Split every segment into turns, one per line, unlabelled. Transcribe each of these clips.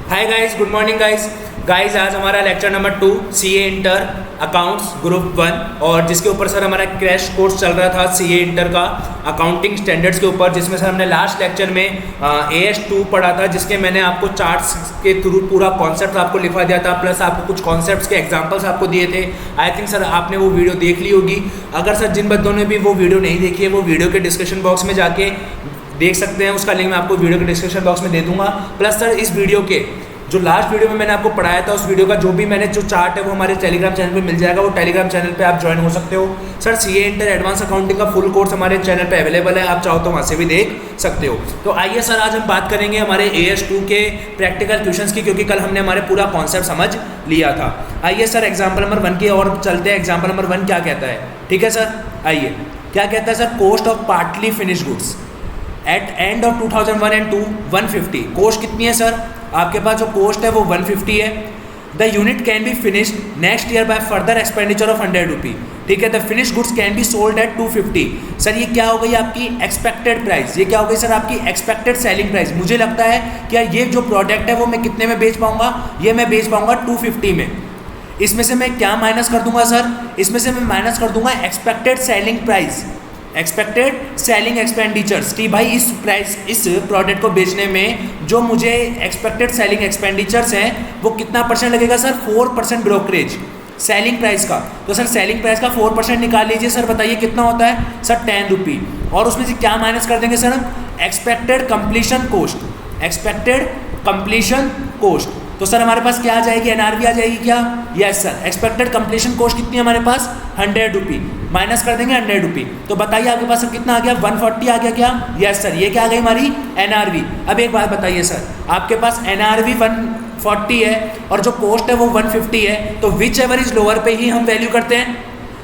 Hi guys, good morning guys. आज हमारा lecture number 2 CA inter accounts group 1 और जिसके ऊपर सर हमारा क्रैश कोर्स चल रहा था सीए इंटर का अकाउंटिंग स्टैंडर्ड्स के ऊपर, जिसमें सर हमने लास्ट लेक्चर में AS2 पढ़ा था, जिसके मैंने आपको चार्ट्स के थ्रू पूरा कॉन्सेप्ट आपको लिखवा दिया था, प्लस आपको कुछ कॉन्सेप्ट्स के एग्जांपल्स आपको दिए थे। आई थिंक सर आपने वो वीडियो देख ली होगी। अगर सर जिन बच्चों ने भी वो वीडियो नहीं देखी है, वो वीडियो के डिस्क्रिप्शन बॉक्स में जाके देख सकते हैं। उसका लिंक मैं आपको वीडियो के डिस्क्रिप्शन बॉक्स में दे दूंगा। प्लस सर इस वीडियो के जो लास्ट वीडियो में मैंने आपको पढ़ाया था, उस वीडियो का जो भी मैंने जो चार्ट है वो हमारे टेलीग्राम चैनल पे मिल जाएगा। वो टेलीग्राम चैनल पे आप ज्वाइन हो सकते हो। Sir CA inter advance accounting का फुल कोर्स हमारे चैनल पे अवेलेबल है, आप चाहो तो वहाँ से भी देख सकते हो। तो आइए सर, आज हम बात करेंगे हमारे AS2 के प्रैक्टिकल क्वेश्चंस की, क्योंकि कल हमने हमारे पूरा कॉन्सेप्ट समझ लिया था। आइए सर एग्जाम्पल नंबर 1 की ओर चलते हैं। एग्जाम्पल नंबर 1 क्या कहता है, ठीक है सर। आइए क्या कहता है sir, cost of partly finish goods at end of 2001 and 2 150। Cost कितनी है सर, आपके पास जो कोस्ट है वो 150 है। The unit can be finished next year by further expenditure of 100 रुपी, ठीक है। The finish goods can be sold at 250। Sir ये क्या हो गई आपकी एक्सपेक्टेड प्राइस, ये क्या हो गई सर आपकी एक्सपेक्टेड सेलिंग प्राइस। मुझे लगता है क्या ये जो प्रोडक्ट है वो मैं कितने में बेच पाऊंगा, ये मैं बेच पाऊंगा 250 में। इसमें से मैं क्या माइनस कर दूंगा सर, इसमें से मैं माइनस कर दूंगा expected selling price, expected selling expenditures कि भाई इस प्रोडक्ट को बेचने में जो मुझे एक्सपेक्टेड सेलिंग एक्सपेंडिचर्स हैं वो कितना परसेंट लगेगा सर, 4% ब्रोकरेज सेलिंग प्राइस का। तो सर सेलिंग प्राइस का 4% निकाल लीजिए सर, बताइए कितना होता है सर 10 रुपी। और उसमें से क्या माइनस कर देंगे सर हम, expected completion cost, expected completion cost. तो सर हमारे पास क्या आ जाएगी, एनआरवी आ जाएगी क्या, yes sir. Expected completion cost कितनी है हमारे पास, 100 रुपी, माइनस कर देंगे 100 रुपी। तो बताइए आपके पास अब कितना आ गया, 140 आ गया क्या, यस सर। ये क्या आ गई हमारी एनआरवी। अब एक बात बताइए सर, आपके पास एनआरवी 140 है और जो कोस्ट है वो 150 है, तो विच एवर इज लोअर पे ही हम वैल्यू करते हैं,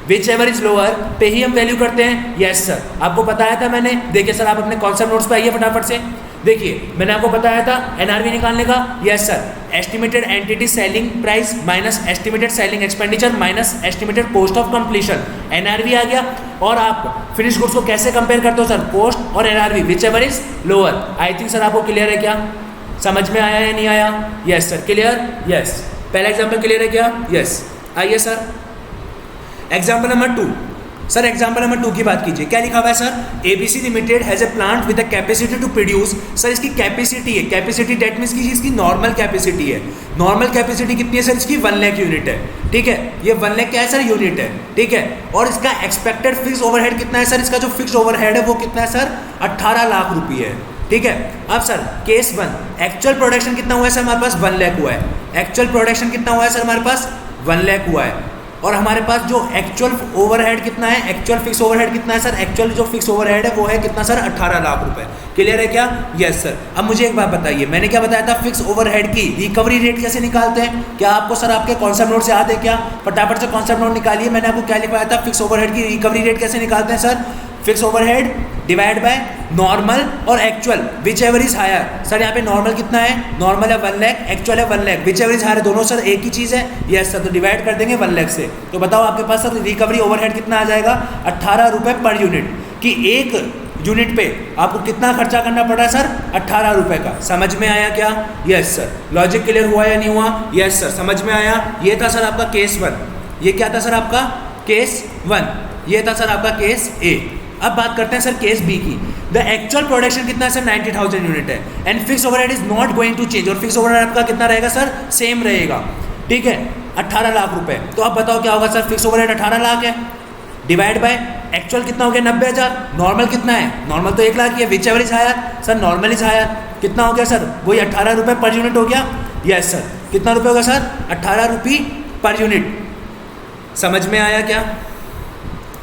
विच एवर इज लोअर पे ही हम वैल्यू करते हैं, यस सर। आपको बताया था मैंने, देखिए सर आप अपने कॉन्सेप्ट नोट्स पे आइए फटाफट से। देखिए मैंने आपको बताया था एनआरवी निकालने का, yes sir. Estimated entity selling price minus estimated selling expenditure minus estimated cost of completion, NRV आ गया। और आप फिनिश गुड्स को कैसे कंपेयर करते हो सर, कोस्ट और NRV, whichever is lower. I think sir आपको क्लियर है क्या, समझ में आया या नहीं आया, यस सर क्लियर, यस। पहला एग्जाम्पल क्लियर है क्या, यस। आइए sir example number 2। Sir example number 2 की बात कीजिए, क्या लिखा हुआ है sir, ABC limited has a plant with the capacity to produce. Sir इसकी कैपेसिटी है, कैपेसिटी डेट मीन्स की इसकी नॉर्मल कैपेसिटी है। नॉर्मल कैपेसिटी कितनी है सर इसकी, 1 लाख यूनिट है, ठीक है। ये 1 लाख क्या है सर, यूनिट है, ठीक है। और इसका एक्सपेक्टेड फिक्स ओवरहेड कितना है सर, इसका जो फिक्स ओवरहेड है वो कितना है सर, 18 लाख रुपये है, ठीक है। अब सर केस 1, एक्चुअल प्रोडक्शन कितना हुआ है सर हमारे पास, 1 लाख हुआ है। एक्चुअल प्रोडक्शन कितना हुआ है सर हमारे पास, 1 लाख हुआ है। और हमारे पास जो एक्चुअल ओवरहेड कितना है, एक्चुअल फिक्स ओवरहेड कितना है सर, एक्चुअल जो फिक्स ओवरहेड है वो है कितना सर, 18 लाख रुपए। क्लियर है क्या, यस सर। अब मुझे एक बात बताइए, मैंने क्या बताया था, फिक्स ओवरहेड की रिकवरी रेट कैसे निकालते हैं, क्या आपको सर आपके कॉन्सेप्ट नोट से याद है क्या, फटाफट से कॉन्सेप्ट नोट निकालिए। मैंने आपको क्या लिखवाया था, फिक्स ओवरहेड की रिकवरी रेट कैसे निकालते हैं sir, fix overhead divide by normal और actual, whichever is higher. Sir यहाँ पे नॉर्मल कितना है, नॉर्मल है 1 लाख, एक्चुअल है 1 lakh, whichever is higher, दोनों सर एक ही चीज़ है, यस सर। तो डिवाइड कर देंगे 1 लाख से। तो बताओ आपके पास सर रिकवरी ओवरहेड कितना आ जाएगा, 18 रुपये पर यूनिट। कि एक यूनिट पे आपको कितना खर्चा करना पड़ रहा है सर, 18 रुपये का। समझ में आया क्या, यस सर। लॉजिक क्लियर हुआ या नहीं हुआ, यस सर, समझ में आया। ये था सर आपका केस 1, ये क्या था सर आपका केस 1, ये था सर आपका केस A। अब बात करते हैं सर केस B की। द एक्चुअल प्रोडक्शन कितना है सर, 90,000 यूनिट है and fix overhead is not going to change. और फिक्स ओवरहेड आपका कितना रहेगा सर, सेम रहेगा, ठीक है, 18 लाख रुपए। तो अब बताओ क्या होगा सर, फिक्स ओवरहेड 18 लाख है, डिवाइड बाय एक्चुअल कितना हो गया, 90,000। नॉर्मल कितना है, नॉर्मल तो 1 लाख ही है, whichever is higher sir, normal is higher. कितना हो गया सर, वही 18 रुपये पर यूनिट हो गया, यस सर। कितना रुपये होगा सर, 18 रुपये पर यूनिट। समझ में आया क्या,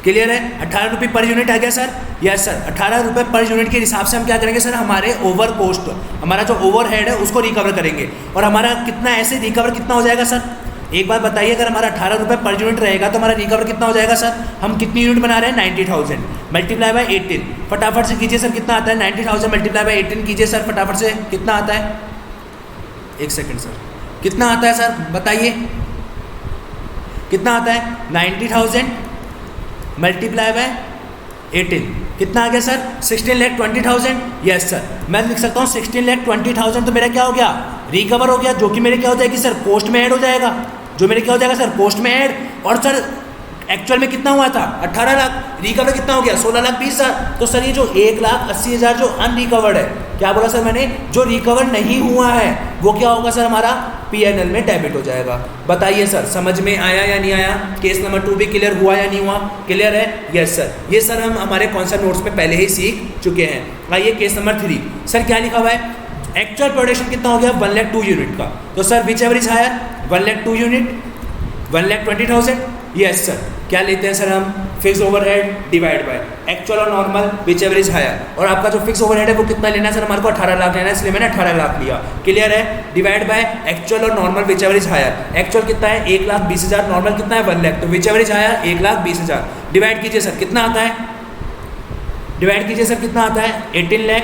क्लियर है, 18 रुपये पर यूनिट आ गया सर, यस सर। 18 रुपये पर यूनिट के हिसाब से हम क्या करेंगे सर, हमारे ओवर कोस्ट, हमारा जो ओवरहेड है उसको रिकवर करेंगे। और हमारा कितना ऐसे रिकवर कितना हो जाएगा सर, एक बात बताइए, अगर हमारा 18 रुपये पर यूनिट रहेगा तो हमारा रिकवर कितना हो जाएगा सर, हम कितनी यूनिट बना रहे हैं, 90,000 मल्टीप्लाई बाय 18। फटाफट से कीजिए सर, कितना आता है, 90,000 मल्टीप्लाई बाय 18 कीजिए सर, फटाफट से कितना आता है, एक सेकेंड सर, कितना आता है सर बताइए, कितना आता है, 90,000 मल्टीप्लाई बाय 18 कितना आ गया सर, 16,20,000। यस सर, मैं लिख सकता हूँ 16,20,000 तो मेरा क्या हो गया, रिकवर हो गया, जो कि मेरे क्या हो जाएगी सर कॉस्ट में ऐड हो जाएगा, जो मेरे क्या हो जाएगा सर कॉस्ट में ऐड। और सर एक्चुअल में कितना हुआ था 18 लाख, रिकवर कितना हो गया 16,20,000। तो सर ये जो 1,80,000 जो अनरिकवर्ड है, क्या बोला सर मैंने, जो रिकवर नहीं हुआ है वो क्या होगा सर हमारा PNL में डेबिट हो जाएगा। बताइए सर समझ में आया या नहीं आया? केस नंबर 2 भी क्लियर हुआ या नहीं हुआ? क्लियर है? Yes sir. ये सर हम हमारे कॉन्सेप्ट नोट्स में पहले ही सीख चुके हैं। आइए केस नंबर 3, सर क्या लिखा हुआ है, एक्चुअल प्रोडक्शन कितना हो गया 1,02,000 यूनिट का। तो sir whichever is higher 1,02,000 unit 1,20,000। Yes sir. क्या लेते हैं सर हम, fix overhead divide by actual और normal whichever is higher. और आपका जो फिक्स ओवरहेड है वो कितना लेना है सर, हमारे को 18 लाख लेना है, इसलिए मैंने 18 लाख लिया। क्लियर है? डिवाइड बाय एक्चुअल और normal whichever is higher. Actual कितना है 1,20,000, नॉर्मल कितना है 1 लाख, तो whichever is higher 1,20,000। Divide कीजिए सर कितना आता है, डिवाइड कीजिए सर कितना आता है 18 लाख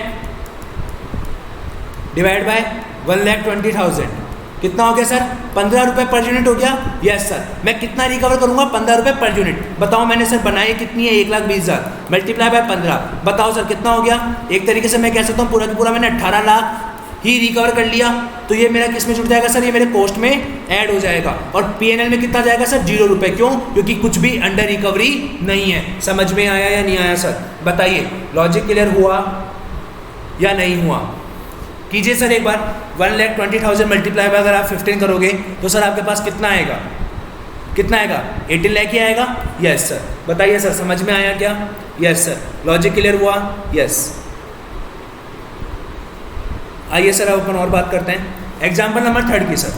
डिवाइड बाय 1,20,000 कितना हो गया सर 15 रुपये पर यूनिट हो गया। Yes sir. मैं कितना रिकवर करूंगा 15 रुपये पर यूनिट। बताओ मैंने सर बनाई कितनी है 1,20,000 मल्टीप्लाई बाय 15, बताओ सर कितना हो गया। एक तरीके से मैं कह सकता हूँ पूरा का पूरा मैंने 18 लाख ही रिकवर कर लिया। तो ये मेरा किस में जुड़ जाएगा सर, ये मेरे कॉस्ट में ऐड हो जाएगा। और PNL में कितना जाएगा सर 0 रुपये। क्यों? क्योंकि कुछ भी अंडर रिकवरी नहीं है। समझ में आया या नहीं आया सर? बताइए लॉजिक क्लियर हुआ या नहीं हुआ? कीजिए सर एक बार। 1,20,000 मल्टीप्लाई बाय अगर आप 15 करोगे तो सर आपके पास कितना आएगा, कितना आएगा 18 लाख ही आएगा। Yes sir. बताइए सर समझ में आया क्या? Yes sir. लॉजिक क्लियर हुआ? यस। आइए सर अब अपन और बात करते हैं। एग्जाम्पल नंबर 3 की sir.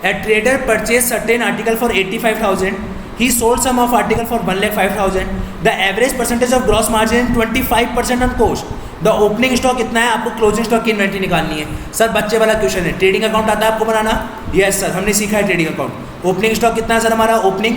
A trader purchase certain article for 85,000, he sold some of article for 1,05,000, the average percentage of gross margin 25% on cost, the opening stock कितना है, आपको क्लोजिंग स्टॉक की इन्वेंट्री निकालनी है। सर बच्चे वाला क्वेश्चन है, ट्रेडिंग अकाउंट आता है आपको बनाना? यस सर, हमने सीखा है ट्रेडिंग अकाउंट। ओपनिंग स्टॉक कितना है सर हमारा, ओपनिंग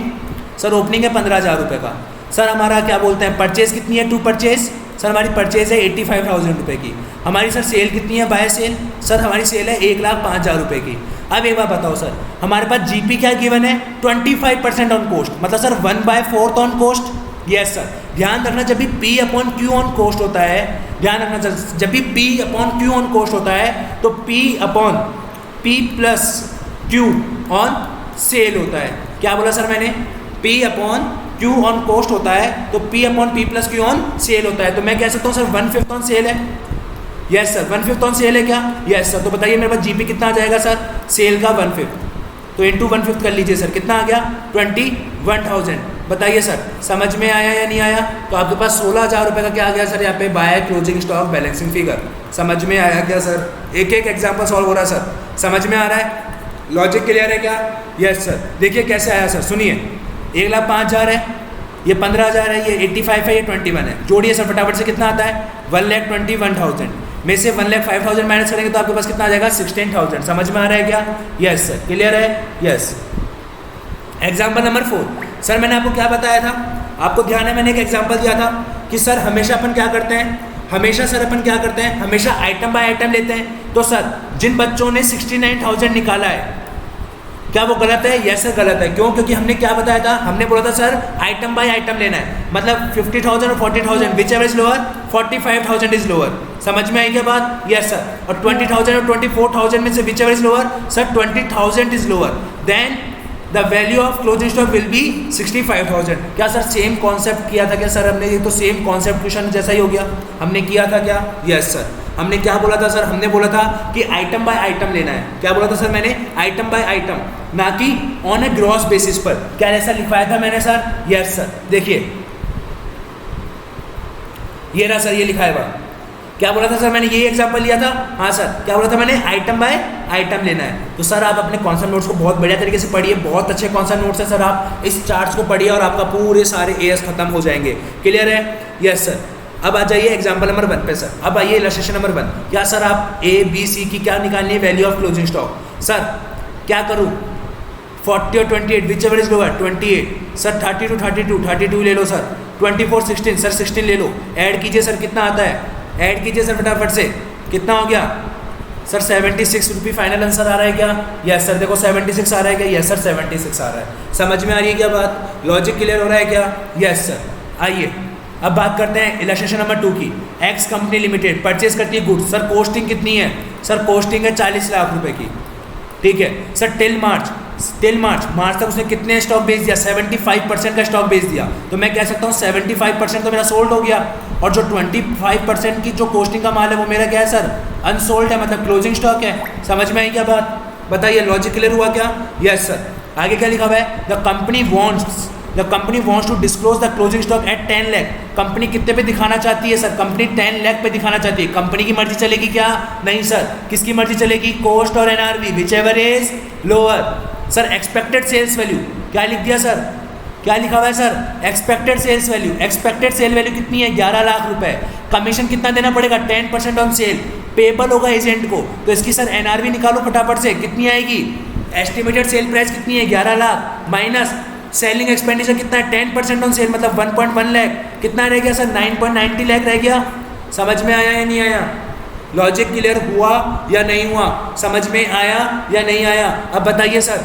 सर ओपनिंग है 15,000 रुपये का। सर हमारा क्या बोलते हैं परचेज कितनी है, टू परचेज, सर हमारी परचेज है 85,000 रुपये की। हमारी सर सेल कितनी है, बाय सेल, सर हमारी सेल है 1,05,000 रुपये की। अब एक बार बताओ सर, हमारे पास GP क्या गिवन है 25% ऑन कोस्ट, मतलब sir 1/4 on cost. Yes sir. ध्यान रखना जब भी P/Q ऑन कोस्ट होता है, ध्यान रखना सर जब भी P/Q ऑन कोस्ट होता है तो P/P + Q ऑन सेल होता है। क्या बोला सर मैंने, P/Q ऑन कोस्ट होता है तो P/P + Q ऑन सेल होता है। तो मैं कह सकता हूँ सर 1/5 ऑन सेल है। यस सर 1/5 ऑन सेल है क्या? Yes sir. तो बताइए मेरे पास GP कितना आ जाएगा सर, सेल का 1/5, तो इंटू 1/5 कर लीजिए सर, कितना आ गया 21,000। बताइए सर समझ में आया या नहीं आया? तो आपके पास 16,000 रुपये का क्या आ गया सर यहाँ पे, by closing stock balancing figure. समझ में आया क्या सर? एक एक एग्जाम्पल सॉल्व हो रहा है सर, समझ में आ रहा है? लॉजिक क्लियर है क्या? Yes sir. देखिए कैसे आया सर, सुनिए 1,05,000 है, ये 15,000 है, ये 85 है, ये 21 है। जोड़िए सर फटाफट से, कितना आता है 1,21,000 में से 1,05,000 माइनस करेंगे तो आपके पास कितना आ जाएगा 16,000। समझ में आ रहा है क्या? Yes sir. क्लियर है? यस। एग्जाम्पल नंबर 4, सर मैंने आपको क्या बताया था, आपको ध्यान है मैंने एक एग्जाम्पल दिया था कि सर हमेशा अपन क्या करते हैं, हमेशा सर अपन क्या करते हैं, हमेशा आइटम बाय आइटम लेते हैं। तो सर जिन बच्चों ने 69,000 निकाला है, क्या वो गलत है? यस सर गलत है। क्यों? क्योंकि हमने क्या बताया था, हमने बोला था सर आइटम बाय आइटम लेना है, मतलब 50,000 और 40,000 whichever is lower, 45,000 is lower. समझ में आई क्या बात? Yes sir. और 20,000 और 24,000 में से whichever is lower, sir 20,000 is lower, then the value of closing stock will be 65,000। क्या सर सेम कॉन्सेप्ट किया था क्या सर हमने? ये तो सेम कॉन्सेप्ट क्वेश्चन जैसा ही हो गया, हमने किया था क्या? Yes sir. हमने क्या बोला था सर, हमने बोला था कि आइटम बाय आइटम लेना है। क्या बोला था सर मैंने, आइटम बाय आइटम, ना कि ऑन ए ग्रॉस बेसिस पर। क्या ऐसा लिखवाया था मैंने सर? Yes sir. देखिए ये रहा सर, ये लिखा है। क्या बोला था सर मैंने, ये एग्जांपल लिया था। हाँ सर। क्या बोला था मैंने, आइटम बाय आइटम लेना है। तो सर आप अपने कॉन्सेप्ट नोट्स को बहुत बढ़िया तरीके से पढ़िए, बहुत अच्छे कॉन्सेप्ट नोट्स है सर। आप इस चार्ट्स को पढ़िए और आपका पूरे सारे एएस खत्म हो जाएंगे। क्लियर है? Yes sir. अब आ जाइए एग्जाम्पल नंबर 1 पे सर। अब आइए इलस्ट्रेशन नंबर 1। क्या सर आप A, B, C की क्या निकालनी है, value of closing stock. Sir क्या करूँ, 40 और 28 which ever is lower, 28। Sir 30 to 32 ले लो सर, 24 16 सर 16 ले लो। ऐड कीजिए सर, कितना आता है, ऐड कीजिए सर फटाफट से, कितना हो गया सर 76 रुपये। फाइनल आंसर आ रहा है क्या? Yes sir. देखो 76 आ रहा है क्या? यस सर 76 आ रहा है। समझ में आ रही है क्या बात? लॉजिक क्लियर हो रहा है क्या? Yes sir. आइए अब बात करते हैं इलस्ट्रेशन नंबर 2 की। एक्स कंपनी लिमिटेड परचेज करती है गुड्स। सर कॉस्टिंग कितनी है? सर कॉस्टिंग है 40 लाख रुपए की। ठीक है सर। टिल मार्च तक उसने कितने स्टॉक बेच दिया? 75% का स्टॉक बेच दिया। तो मैं कह सकता हूँ 75% तो मेरा सोल्ड हो गया, और जो 25% की जो कोस्टिंग का माल है वो मेरा क्या है सर? अनसोल्ड है, मतलब क्लोजिंग स्टॉक है। समझ में आई क्या बात? बताइए, लॉजिक क्लियर हुआ क्या? Yes sir. आगे क्या लिखा हुआ है? The company wants to disclose the closing stock at 10 lakh. Company कितने पे दिखाना चाहती है सर? कंपनी 10 लाख पे दिखाना चाहती है। कंपनी की मर्जी चलेगी क्या? नहीं सर। किसकी मर्जी चलेगी? कोस्ट और NRV, whichever is lower. Sir expected sales value क्या लिख दिया सर? क्या लिखा हुआ है sir? Expected sales value. Expected sale value कितनी है? 11 लाख रुपए। कमीशन कितना देना पड़ेगा? 10% ऑन सेल। पेबल होगा एजेंट को, तो इसकी सर एनआरवी निकालो फटाफट से, कितनी आएगी? एस्टिमेटेड सेल प्राइस कितनी है? 11 लाख माइनस सेलिंग एक्सपेंडिचर कितना है? 10% ऑन सेल, मतलब 1.1 लाख। कितना रह गया सर? 9.90 लाख रह गया। समझ में आया या नहीं आया? लॉजिक क्लियर हुआ या नहीं हुआ? समझ में आया या नहीं आया? अब बताइए सर,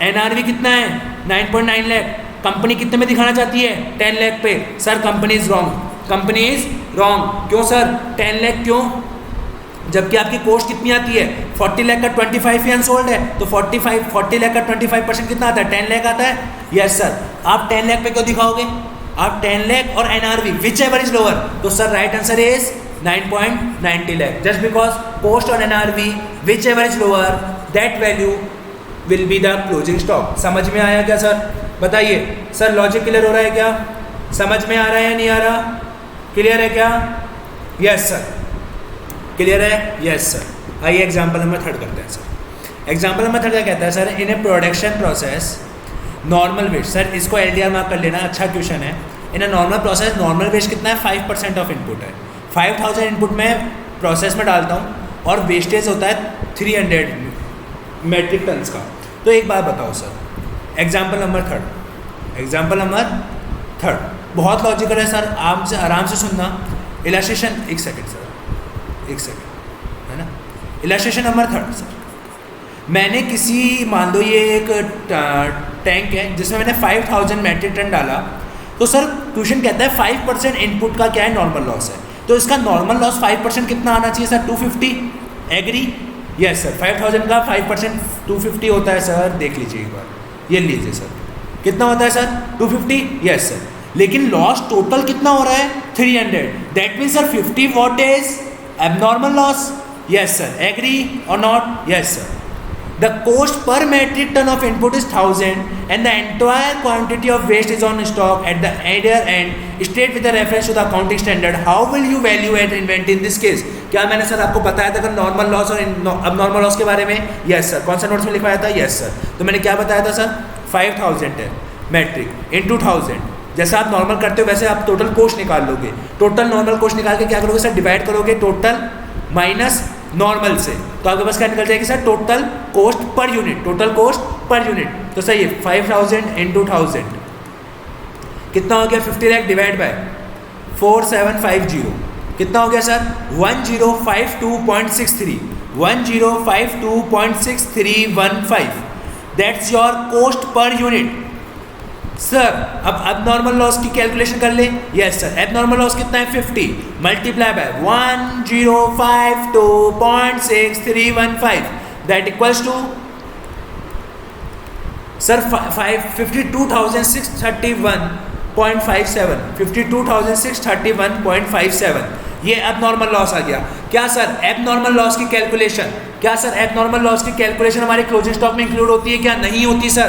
एनआरवी कितना है? 9.9 लाख। कंपनी कितने में दिखाना चाहती है? 10 लाख पे। Sir company is wrong. क्यों सर 10 लाख क्यों? जबकि आपकी कॉस्ट कितनी आती है? 40 लाख का 25 ही अनसोल्ड है, तो 40 लाख का 25% कितना आता है? 10 लाख आता है। Yes sir. आप 10 लाख पे क्यों दिखाओगे? आप 10 लाख और NRV whichever is lower, तो sir right answer is 9.90 lakh. Just because cost और NRV whichever is lower, that value will be the closing stock. समझ में आया क्या सर? बताइए सर, लॉजिक क्लियर हो रहा है क्या? समझ में आ रहा है या नहीं आ रहा? क्लियर है क्या? Yes sir. क्लियर है? Yes sir. आइए एग्जाम्पल नंबर 3 करते हैं सर। एग्जाम्पल नंबर 3 क्या कहता है sir? In a production process normal waste. Sir इसको LDR मार्क कर लेना, अच्छा क्वेश्चन है। In a normal process normal waste कितना है? 5% ऑफ इनपुट है। 5000 इनपुट में प्रोसेस में डालता हूँ और वेस्टेज होता है 300 मेट्रिक टन्स का। तो एक बात बताओ सर, एग्जाम्पल नंबर 3 बहुत लॉजिकल है सर, आराम से सुनना। इलस्ट्रेशन, एक सेकंड सर, है ना। इलस्ट्रेशन नंबर 3 सर, मैंने किसी, मान लो ये एक टैंक है जिसमें मैंने 5000 मेट्रिक टन डाला। तो सर क्वेश्चन कहता है 5% इनपुट का क्या है? नॉर्मल लॉस है। तो इसका नॉर्मल लॉस 5% कितना आना चाहिए सर? 250। एग्री? Yes sir. 5000 का 5% 250 होता है सर, देख लीजिए एक बार, ये लीजिए सर, कितना होता है सर? 250। Yes sir. लेकिन लॉस टोटल कितना हो रहा है? 300। That means sir 50 what is abnormal loss? Yes sir. Agree or not? Yes sir. The cost per metric ton of input is 1000 and the entire quantity of waste is on stock at the other end. State with a reference to the accounting standard. How will you evaluate inventory in this case? क्या मैंने sir आपको बताया था normal loss और abnormal loss के बारे में? Yes sir. कौन सा नोट्स में लिखवाया था? Yes sir. तो मैंने क्या बताया था सर? 5000 है मेट्रिक इंटू 1000। जैसा आप नॉर्मल करते हो वैसे आप टोटल कोस्ट निकाल लोगे। टोटल नॉर्मल कोस्ट निकाल के क्या करोगे सर? डिवाइड करोगे टोटल माइनस नॉर्मल से, तो आपके पास क्या निकल जाएगी sir? Total cost per unit. Total cost per unit तो सही है 5000 इंटू 1000 कितना हो गया? 50 लाख डिवाइड बाय 4750 कितना हो गया sir? 1052.63 1052.6315। That's your cost per unit sir. अब नॉर्मल लॉस की कैलकुलेशन कर ले। Yes sir. एबनॉर्मल लॉस कितना है? 50 multiply by 1052.6315 that equals to sir 52,631.57 52,631.57। ये एबनॉर्मल लॉस आ गया। क्या सर एबनॉर्मल लॉस की कैलकुलेशन, हमारे क्लोजिंग स्टॉक में इंक्लूड होती है क्या? नहीं होती सर।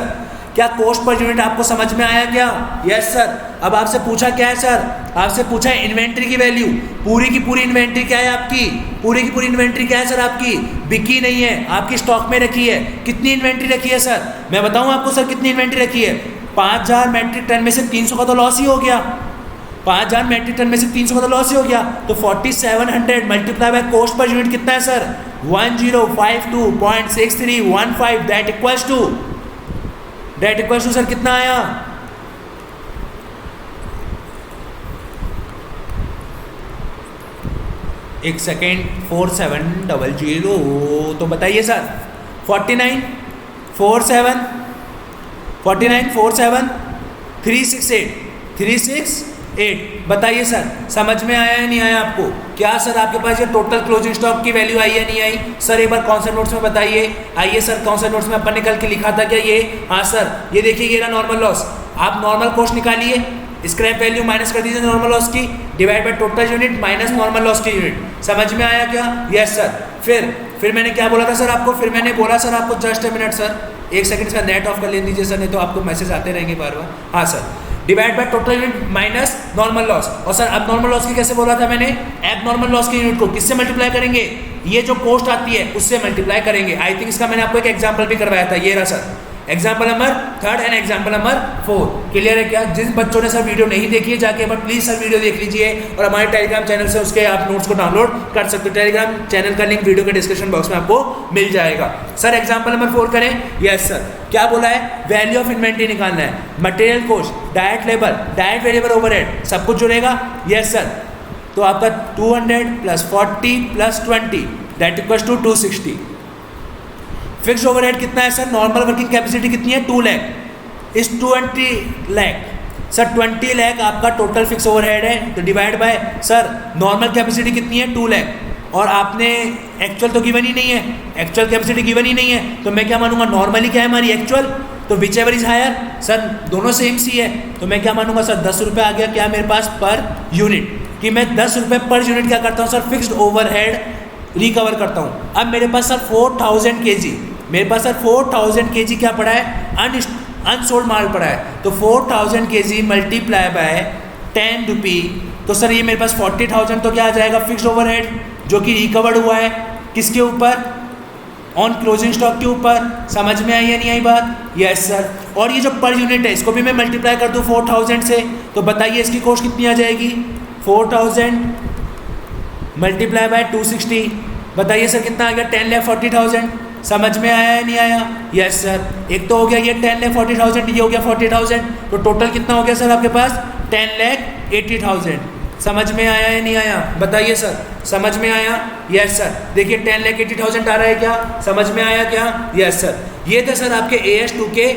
क्या कॉस्ट पर यूनिट आपको समझ में आया क्या? Yes sir. अब आपसे पूछा क्या है सर? आपसे पूछा है इन्वेंट्री की वैल्यू। पूरी की पूरी इन्वेंट्री क्या है आपकी? पूरी की पूरी इन्वेंट्री क्या है सर आपकी? बिकी नहीं है, आपकी स्टॉक में रखी है। कितनी इन्वेंट्री रखी है सर? मैं बताऊं आपको सर कितनी इन्वेंट्री रखी है? 5000 मेट्रिक टन में से 300 का तो लॉस ही हो गया। 5000 मेट्रिक टन में से 300 का तो लॉस ही हो गया। तो 4700 multiply by cost per unit कितना है sir? 1052.6315 that equals to sir कितना आया? एक सेकेंड 4700 तो बताइए सर 49 47 368 36 8। बताइए सर समझ में आया या नहीं आया आपको? क्या सर आपके पास ये टोटल क्लोजिंग स्टॉक की वैल्यू आई या नहीं आई? सर एक बार कौन से नोट्स में बताइए। आइए सर कौन से नोट्स में अपन ने कल के लिखा था क्या ये? हाँ सर ये देखिए ये रहा नॉर्मल लॉस। आप नॉर्मल कॉस्ट निकालिए, स्क्रैप वैल्यू माइनस कर दीजिए नॉर्मल लॉस की, divide by total unit minus normal loss की यूनिट। समझ में आया क्या? Yes sir. फिर मैंने क्या बोला था सर आपको? फिर मैंने बोला सर आपको जस्ट अ मिनट सर, एक सेकंड इसका नेट ऑफ कर ले दीजिए सर, नहीं तो आपको मैसेज आते रहेंगे बार बार। हाँ sir, divide by total unit minus normal loss. और सर अब नॉर्मल लॉस की कैसे बोला था मैंने? एब नॉर्मल लॉस की यूनिट को किससे मल्टीप्लाई करेंगे? ये जो कॉस्ट आती है उससे मल्टीप्लाई करेंगे। आई थिंक इसका मैंने आपको एक एग्जांपल भी करवाया था, ये रहा sir example number 3 and example number 4। Clear है क्या? जिन बच्चों ने सर वीडियो नहीं देखी है जाके एक बार प्लीज सर वीडियो देख लीजिए और हमारे टेलीग्राम चैनल से उसके आप नोट्स को डाउनलोड कर सकते हो। टेलीग्राम चैनल का लिंक वीडियो के डिस्क्रिप्शन बॉक्स में आपको मिल जाएगा। सर एग्जाम्पल नंबर 4 करें। यस सर, क्या बोला है? वैल्यू ऑफ इन्वेंट्री निकालना है, material cost, direct labour, direct variable overhead सब कुछ जुड़ेगा। यस सर, तो आपका 200 + 40 + 20 that equals to 260। Fixed overhead कितना है सर? नॉर्मल वर्किंग कैपेसिटी कितनी है? 2 लाख। इस 20 लाख सर 20 लाख आपका टोटल फिक्स ओवरहेड है, तो divide by sir normal capacity कितनी है? 2 लाख। और आपने एक्चुअल तो गिवन ही नहीं है, एक्चुअल कैपेसिटी गिवन ही नहीं है, तो मैं क्या मानूंगा? नॉर्मली क्या है हमारी एक्चुअल, तो whichever is higher sir दोनों सेम सी है, तो मैं क्या मानूंगा सर 10 रुपये आ गया क्या मेरे पास पर यूनिट, कि मैं 10 रुपये पर यूनिट क्या करता हूँ सर? फिक्स्ड ओवरहेड रिकवर करता हूँ। अब मेरे पास सर 4000 kg, मेरे पास सर 4000 kg क्या पड़ा है? अनसोल्ड माल पड़ा है, तो 4000 kg मल्टीप्लाई बाय 10 रुपी, तो सर ये मेरे पास 40,000 तो क्या आ जाएगा? फिक्स्ड ओवरहेड जो कि रिकवर्ड हुआ है किसके ऊपर? ऑन क्लोजिंग स्टॉक के ऊपर। समझ में आई या नहीं आई बात? Yes sir. और ये जो पर यूनिट है इसको भी मैं मल्टीप्लाई कर दूँ 4000 से, तो बताइए इसकी कॉस्ट कितनी आ जाएगी? 4000 मल्टीप्लाई बाय 260, बताइए सर कितना आ गया? 10,40,000। समझ में आया या नहीं आया? Yes sir. एक तो हो गया ये 10,40,000, ये हो गया 40,000, तो टोटल कितना हो गया सर आपके पास? 10,80,000। समझ में आया या नहीं आया? बताइए सर, समझ में आया? Yes sir. देखिए 10,80,000 आ रहा है क्या? समझ में आया क्या? Yes sir. ये थे सर आपके AS2 के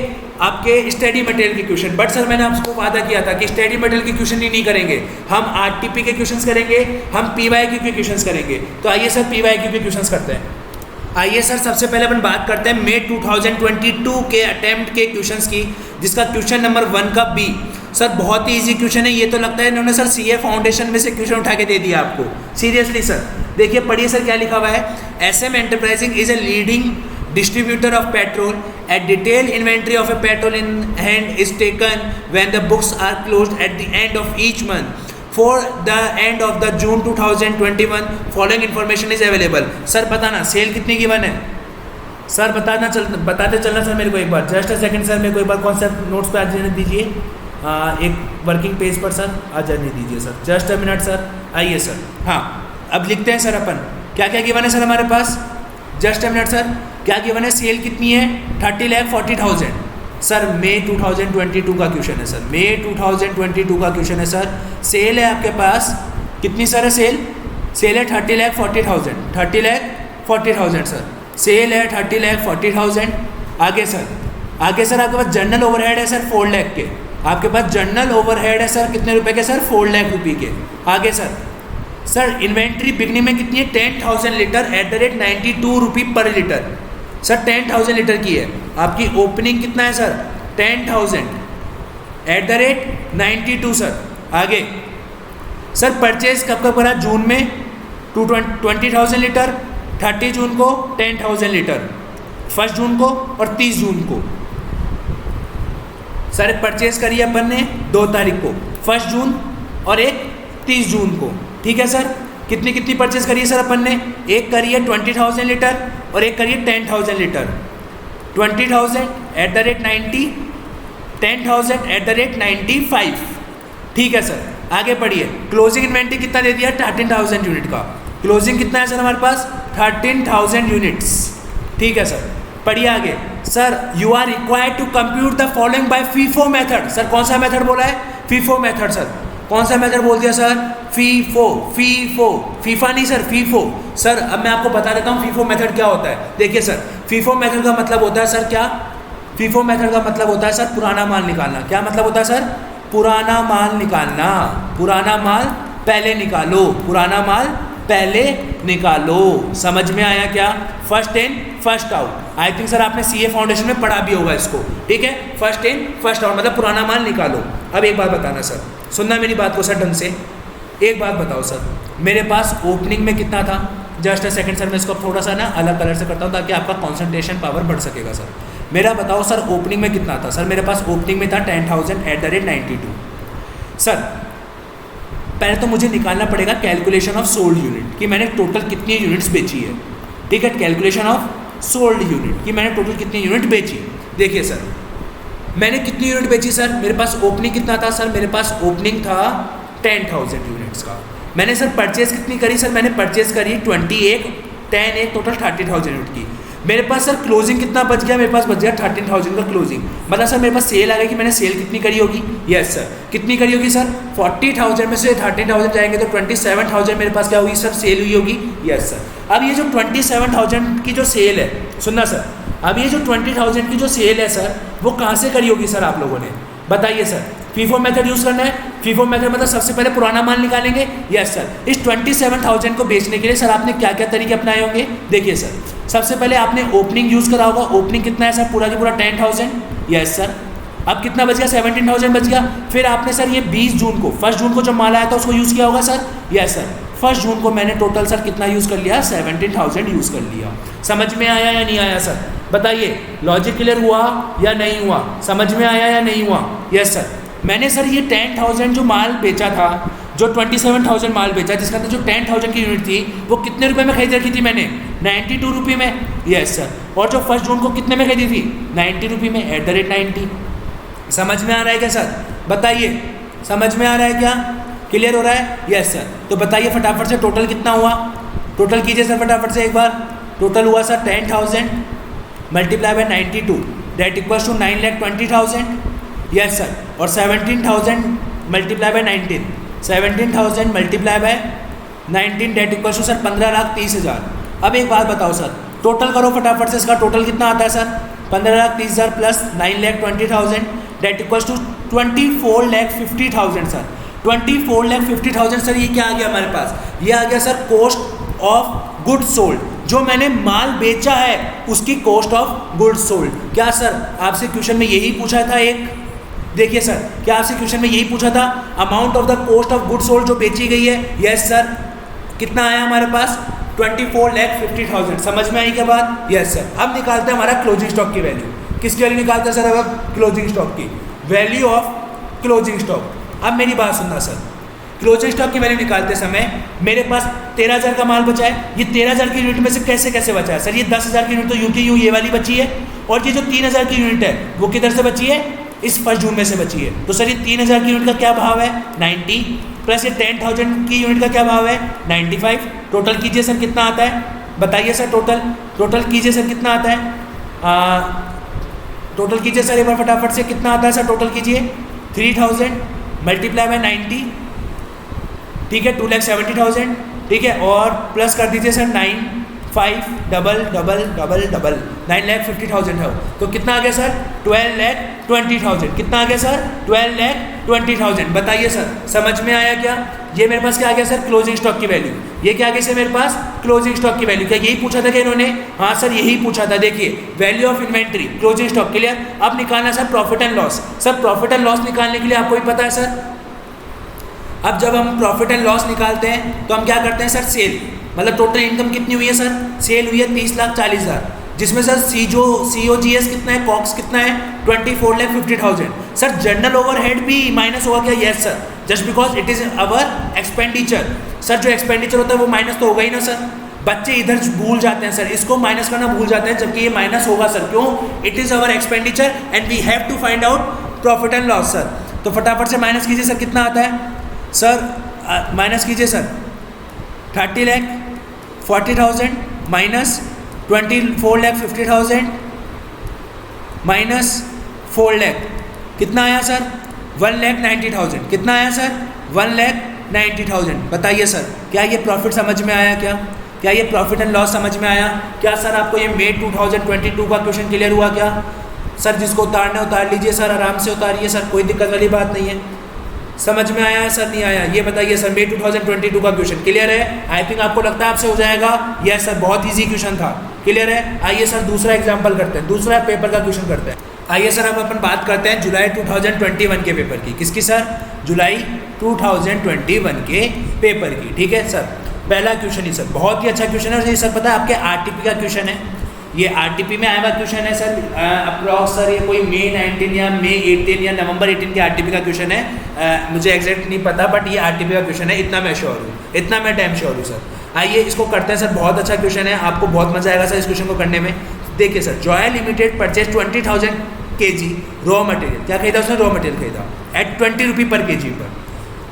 आपके स्टडी मटेरियल के क्वेश्चन। बट सर मैंने आपको वादा किया था कि स्टडी मटेरियल के क्वेश्चन ही नहीं करेंगे, हम RTP के क्वेश्चंस करेंगे, हम PYQ के क्वेश्चंस करेंगे। तो आइए सर PYQ के क्वेश्चंस करते हैं। आइए सर सबसे पहले अपन बात करते हैं मई 2022 के अटेम्प्ट के क्वेश्चंस की, जिसका क्वेश्चन नंबर 1 का बी। सर बहुत ही इजी क्वेश्चन है, ये तो लगता है इन्होंने सर CA फाउंडेशन में से क्वेश्चन उठा के दे दिया आपको। सीरियसली सर, देखिए पढ़िए सर क्या लिखा हुआ है। SM enterprising is a leading distributor of petrol. A detailed inventory of a petrol in hand is taken when the books are closed at the end of each month. For the end of the June 2021, following information is available. Sir बताना cell कितनी given है? Sir बताते चलना sir मेरे को एक बार, just a second sir, मेरे को एक बार कॉन्सेप्ट नोट्स पे आ जाने दीजिए, एक वर्किंग पेज पर सर आ जाने दीजिए sir, just a minute sir. आइए सर, हाँ अब लिखते हैं सर अपन क्या क्या गिवन है सर हमारे पास। जस्ट अ मिनट सर, क्या गिवन है? सेल कितनी है? 30,40,000। सर मई 2022 का क्वेश्चन है सर, मई 2022 का क्वेश्चन है सर। सेल है आपके पास कितनी सर है? सेल है 30,40,000, 30,40,000 सर, सेल है 30,40,000। आगे सर आपके पास जनरल ओवरहेड है सर 4 लाख के, आपके पास जनरल ओवरहेड है सर कितने रुपए के सर? 4 लाख रुपये के। आगे सर इन्वेंट्री बिकनी में कितनी है? 10,000 लीटर एट द रेट 92 रुपी पर लीटर। सर 10,000 लीटर की है आपकी, ओपनिंग कितना है sir? 10,000 at the rate 92 sir. आगे सर परचेज कब करा? जून में 20,000 लीटर, 30 जून को 10,000 लीटर, 1 जून को और 30 जून को। सर परचेज करी अपन ने 2 तारीख को, 1 जून और एक 30 जून को। ठीक है सर, कितनी परचेज करी है सर अपन ने? एक करी है 20,000 लीटर और एक करी है 10,000 litre. 20,000 at the rate 90, 10,000 at the rate 95। ठीक है सर, आगे पढ़िए। क्लोजिंग इन्वेंट्री कितना दे दिया? 13,000 यूनिट का। क्लोजिंग कितना है सर हमारे पास? 13,000 यूनिट्स। ठीक है सर, पढ़िए आगे। Sir you are required to compute the following by FIFO method. Sir कौन सा मेथड बोला है? FIFO method. सर कौन सा मेथड बोल दिया सर? फीफो, फीफा नहीं सर, फीफो। सर अब मैं आपको बता देता हूँ फीफो मेथड क्या होता है। देखिए सर, फीफो मेथड का मतलब होता है सर क्या? फीफो मेथड का मतलब होता है सर पुराना माल निकालना। क्या मतलब होता है सर? पुराना माल निकालना, पुराना माल पहले निकालो, पुराना माल पहले निकालो। समझ में आया क्या? First in first out. I think sir आपने सीए फाउंडेशन में पढ़ा भी होगा इसको, ठीक है। फर्स्ट इन फर्स्ट आउट मतलब पुराना माल निकालो। अब एक बात बताना सर, सुनना मेरी बात को सर ढंग से। एक बात बताओ सर, मेरे पास ओपनिंग में कितना था? जस्ट अ सेकंड सर, मैं इसको थोड़ा सा ना अलग कलर से करता हूँ ताकि आपका कॉन्सेंट्रेशन पावर बढ़ सकेगा सर। मेरा बताओ सर ओपनिंग में कितना था? सर मेरे पास ओपनिंग में था 10,000/92। सर पहले तो मुझे निकालना पड़ेगा कैलकुलेशन ऑफ सोल्ड यूनिट कि मैंने टोटल कितनी यूनिट्स बेची है, ठीक है। कैलकुलेशन ऑफ सोल्ड यूनिट कि मैंने टोटल कितनी यूनिट बेची। देखिए सर मैंने कितनी यूनिट बेची सर, मेरे पास ओपनिंग कितना था सर? मेरे पास ओपनिंग था 10,000 यूनिट्स का। मैंने सर परचेज कितनी करी सर? मैंने परचेज करी 10 टोटल 30,000 यूनिट की। मेरे पास सर क्लोजिंग कितना बच गया? मेरे पास बच गया 13,000 का क्लोजिंग। मतलब सर मेरे पास सेल आ गई कि मैंने सेल कितनी करी होगी? Yes sir. कितनी करी होगी सर? 40,000 में से 13,000 जाएंगे तो 27,000 मेरे पास क्या होगी सर? सेल हुई होगी। Yes sir. अब ये जो 27,000 की जो सेल है, सुनना सर, अब ये जो 20,000 की जो सेल है सर वो कहाँ से करी होगी सर आप लोगों ने? बताइए सर। फीफो मेथड यूज़ करना है। फीफो मेथड मतलब सबसे पहले पुराना माल निकालेंगे। Yes sir. इस 27,000 को बेचने के लिए सर आपने क्या क्या तरीके अपनाए होंगे? देखिए सर, सबसे पहले आपने ओपनिंग यूज़ करा होगा। ओपनिंग कितना है सर? पूरा की पूरा 10,000। Yes sir. अब कितना बच गया? 17,000 बच गया। फिर आपने सर ये 20 जून को, 1 जून को जब माल आया था उसको यूज़ किया होगा सर। Yes sir. 1 जून को मैंने टोटल सर कितना यूज़ कर लिया? 17,000 यूज़ कर लिया। समझ में आया या नहीं आया सर? बताइए, लॉजिक क्लियर हुआ या नहीं हुआ? समझ में आया या नहीं हुआ? Yes sir. मैंने सर ये 10,000 जो माल बेचा था, जो 27,000 माल बेचा, जिसका अंदर जो 10,000 की यूनिट थी वो कितने रुपए में खरीद रखी थी मैंने? 92 रुपये में। Yes sir. और जो 1 जून को कितने में खरीदी थी? 90 रुपये में @90। समझ में आ रहा है क्या सर? बताइए, समझ में आ रहा है क्या? क्लियर हो रहा है? Yes sir. तो बताइए फटाफट से टोटल कितना हुआ? टोटल कीजिए सर फटाफट से एक बार। टोटल हुआ sir 10,000 multiply by 92 that equals to 9,20,000। Yes sir. और 17,000 multiply by 19, 17,000 multiply by 19 that equals to sir 15,30,000। अब एक बात बताओ सर, टोटल करो फटाफट से, इसका टोटल कितना आता है sir? 15,30,000 plus 9,20,000 that equals to 24,50,000 sir. 24,50,000 sir. ये क्या आ गया हमारे पास? ये आ गया sir cost of goods sold. जो मैंने माल बेचा है उसकी कॉस्ट ऑफ गुड्स सोल्ड। क्या सर आपसे क्वेश्चन में यही पूछा था एक? देखिए सर, क्या आपसे क्वेश्चन में यही पूछा था? Amount of the cost of goods sold जो बेची गई है। Yes sir. कितना आया हमारे पास? 24,50,000। समझ में आई क्या बात? Yes sir. अब निकालते हैं हमारा क्लोजिंग स्टॉक की वैल्यू। किसकी वैल्यू निकालते हैं सर? अब क्लोजिंग स्टॉक की वैल्यू ऑफ क्लोजिंग स्टॉक। अब मेरी बात सुनना सर, क्लोजिंग स्टॉक की वैल्यू निकालते समय मेरे पास 13,000 का माल बचा है। ये 13,000 की यूनिट में से कैसे कैसे बचा है सर? ये 10,000 की यूनिट तो यूं की यूं ये वाली बची है, और ये जो 3,000 की यूनिट है वो किधर से बची है? इस 1 जून में से बची है। तो सर ये 3,000 की यूनिट का क्या भाव है? 90 प्लस ये 10,000 की यूनिट का क्या भाव है? 95। टोटल कीजिए सर कितना आता है? बताइए सर टोटल कीजिए सर कितना आता है? टोटल कीजिए सर एक बार फटाफट से, कितना आता है सर? टोटल कीजिए 3,000 मल्टीप्लाई बाय 90, ठीक है, 2,70,000, ठीक है, और प्लस कर दीजिए सर 9,50,000 है। तो कितना आ गया सर? 12,20,000। कितना आ गया सर? 12,20,000। बताइए सर समझ में आया क्या? ये मेरे पास क्या आ गया सर? क्लोजिंग स्टॉक की वैल्यू। ये क्या आ गया सर मेरे पास? क्लोजिंग स्टॉक की वैल्यू। क्या यही पूछा था क्या इन्होंने? हाँ सर यही पूछा था। देखिए value of inventory closing stock के लिए अब निकालना sir profit and loss. Sir profit and loss निकालने के लिए आपको भी पता है सर, अब जब हम प्रॉफिट एंड लॉस निकालते हैं तो हम क्या करते हैं सर? सेल, मतलब टोटल इनकम कितनी हुई है सर? सेल हुई है 30,40,000, जिसमें सर COGS कितना है? कॉक्स कितना है? 24,50,000। सर जनरल ओवरहेड भी माइनस होगा क्या? Yes sir, just because it is our expenditure. Sir जो एक्सपेंडिचर होता है वो माइनस तो होगा ही ना सर। बच्चे इधर भूल जाते हैं सर, इसको माइनस करना भूल जाते हैं, जबकि ये माइनस होगा सर। क्यों? It is our expenditure and we have to find out profit and loss sir. तो फटाफट से माइनस कीजिए सर, कितना आता है सर? माइनस कीजिए सर 30,40,000 माइनस 24,50,000 माइनस 4,00,000, कितना आया सर? 1,90,000। कितना आया सर? 1,90,000। बताइए सर क्या ये प्रॉफिट समझ में आया क्या? क्या ये प्रॉफिट एंड लॉस समझ में आया क्या सर? आपको ये मई 2022 का क्वेश्चन क्लियर हुआ क्या सर? जिसको उतारना उतार लीजिए सर, आराम से उतारिए सर, कोई दिक्कत वाली बात नहीं है। समझ में आया सर, नहीं आया? ये बताइए सर, मई 2022 का क्वेश्चन क्लियर है? आई थिंक आपको लगता है आपसे हो जाएगा? यस सर, बहुत इजी क्वेश्चन था। क्लियर है? आइए सर दूसरा एग्जांपल करते हैं, दूसरा पेपर का क्वेश्चन करते हैं। आइए सर अब अपन बात करते हैं जुलाई 2021 के पेपर की। किसकी सर? जुलाई 2021 के पेपर की। ठीक है सर, पहला क्वेश्चन ही सर बहुत ही अच्छा क्वेश्चन है, और ये सर पता है आपके आरटीपी का क्वेश्चन है। ये आरटीपी में आया हुआ क्वेश्चन है सर, अप्रॉक्स सर ये कोई मई 19 या मई 18 या नवंबर 18 के आरटीपी का क्वेश्चन है। मुझे एग्जैक्ट नहीं पता, बट ये आरटीपी का क्वेश्चन है, इतना मैं श्योर हूँ, इतना मैं डैम श्योर हूँ सर। आइए इसको करते हैं सर, बहुत अच्छा क्वेश्चन है, आपको बहुत मजा आएगा सर इस क्वेश्चन को करने में। देखिए sir, Joy limited purchase 20,000 kg raw material, क्या खरीदा उसने? रॉ मटेरियल खरीदा एट 20 रुपी पर kg पर।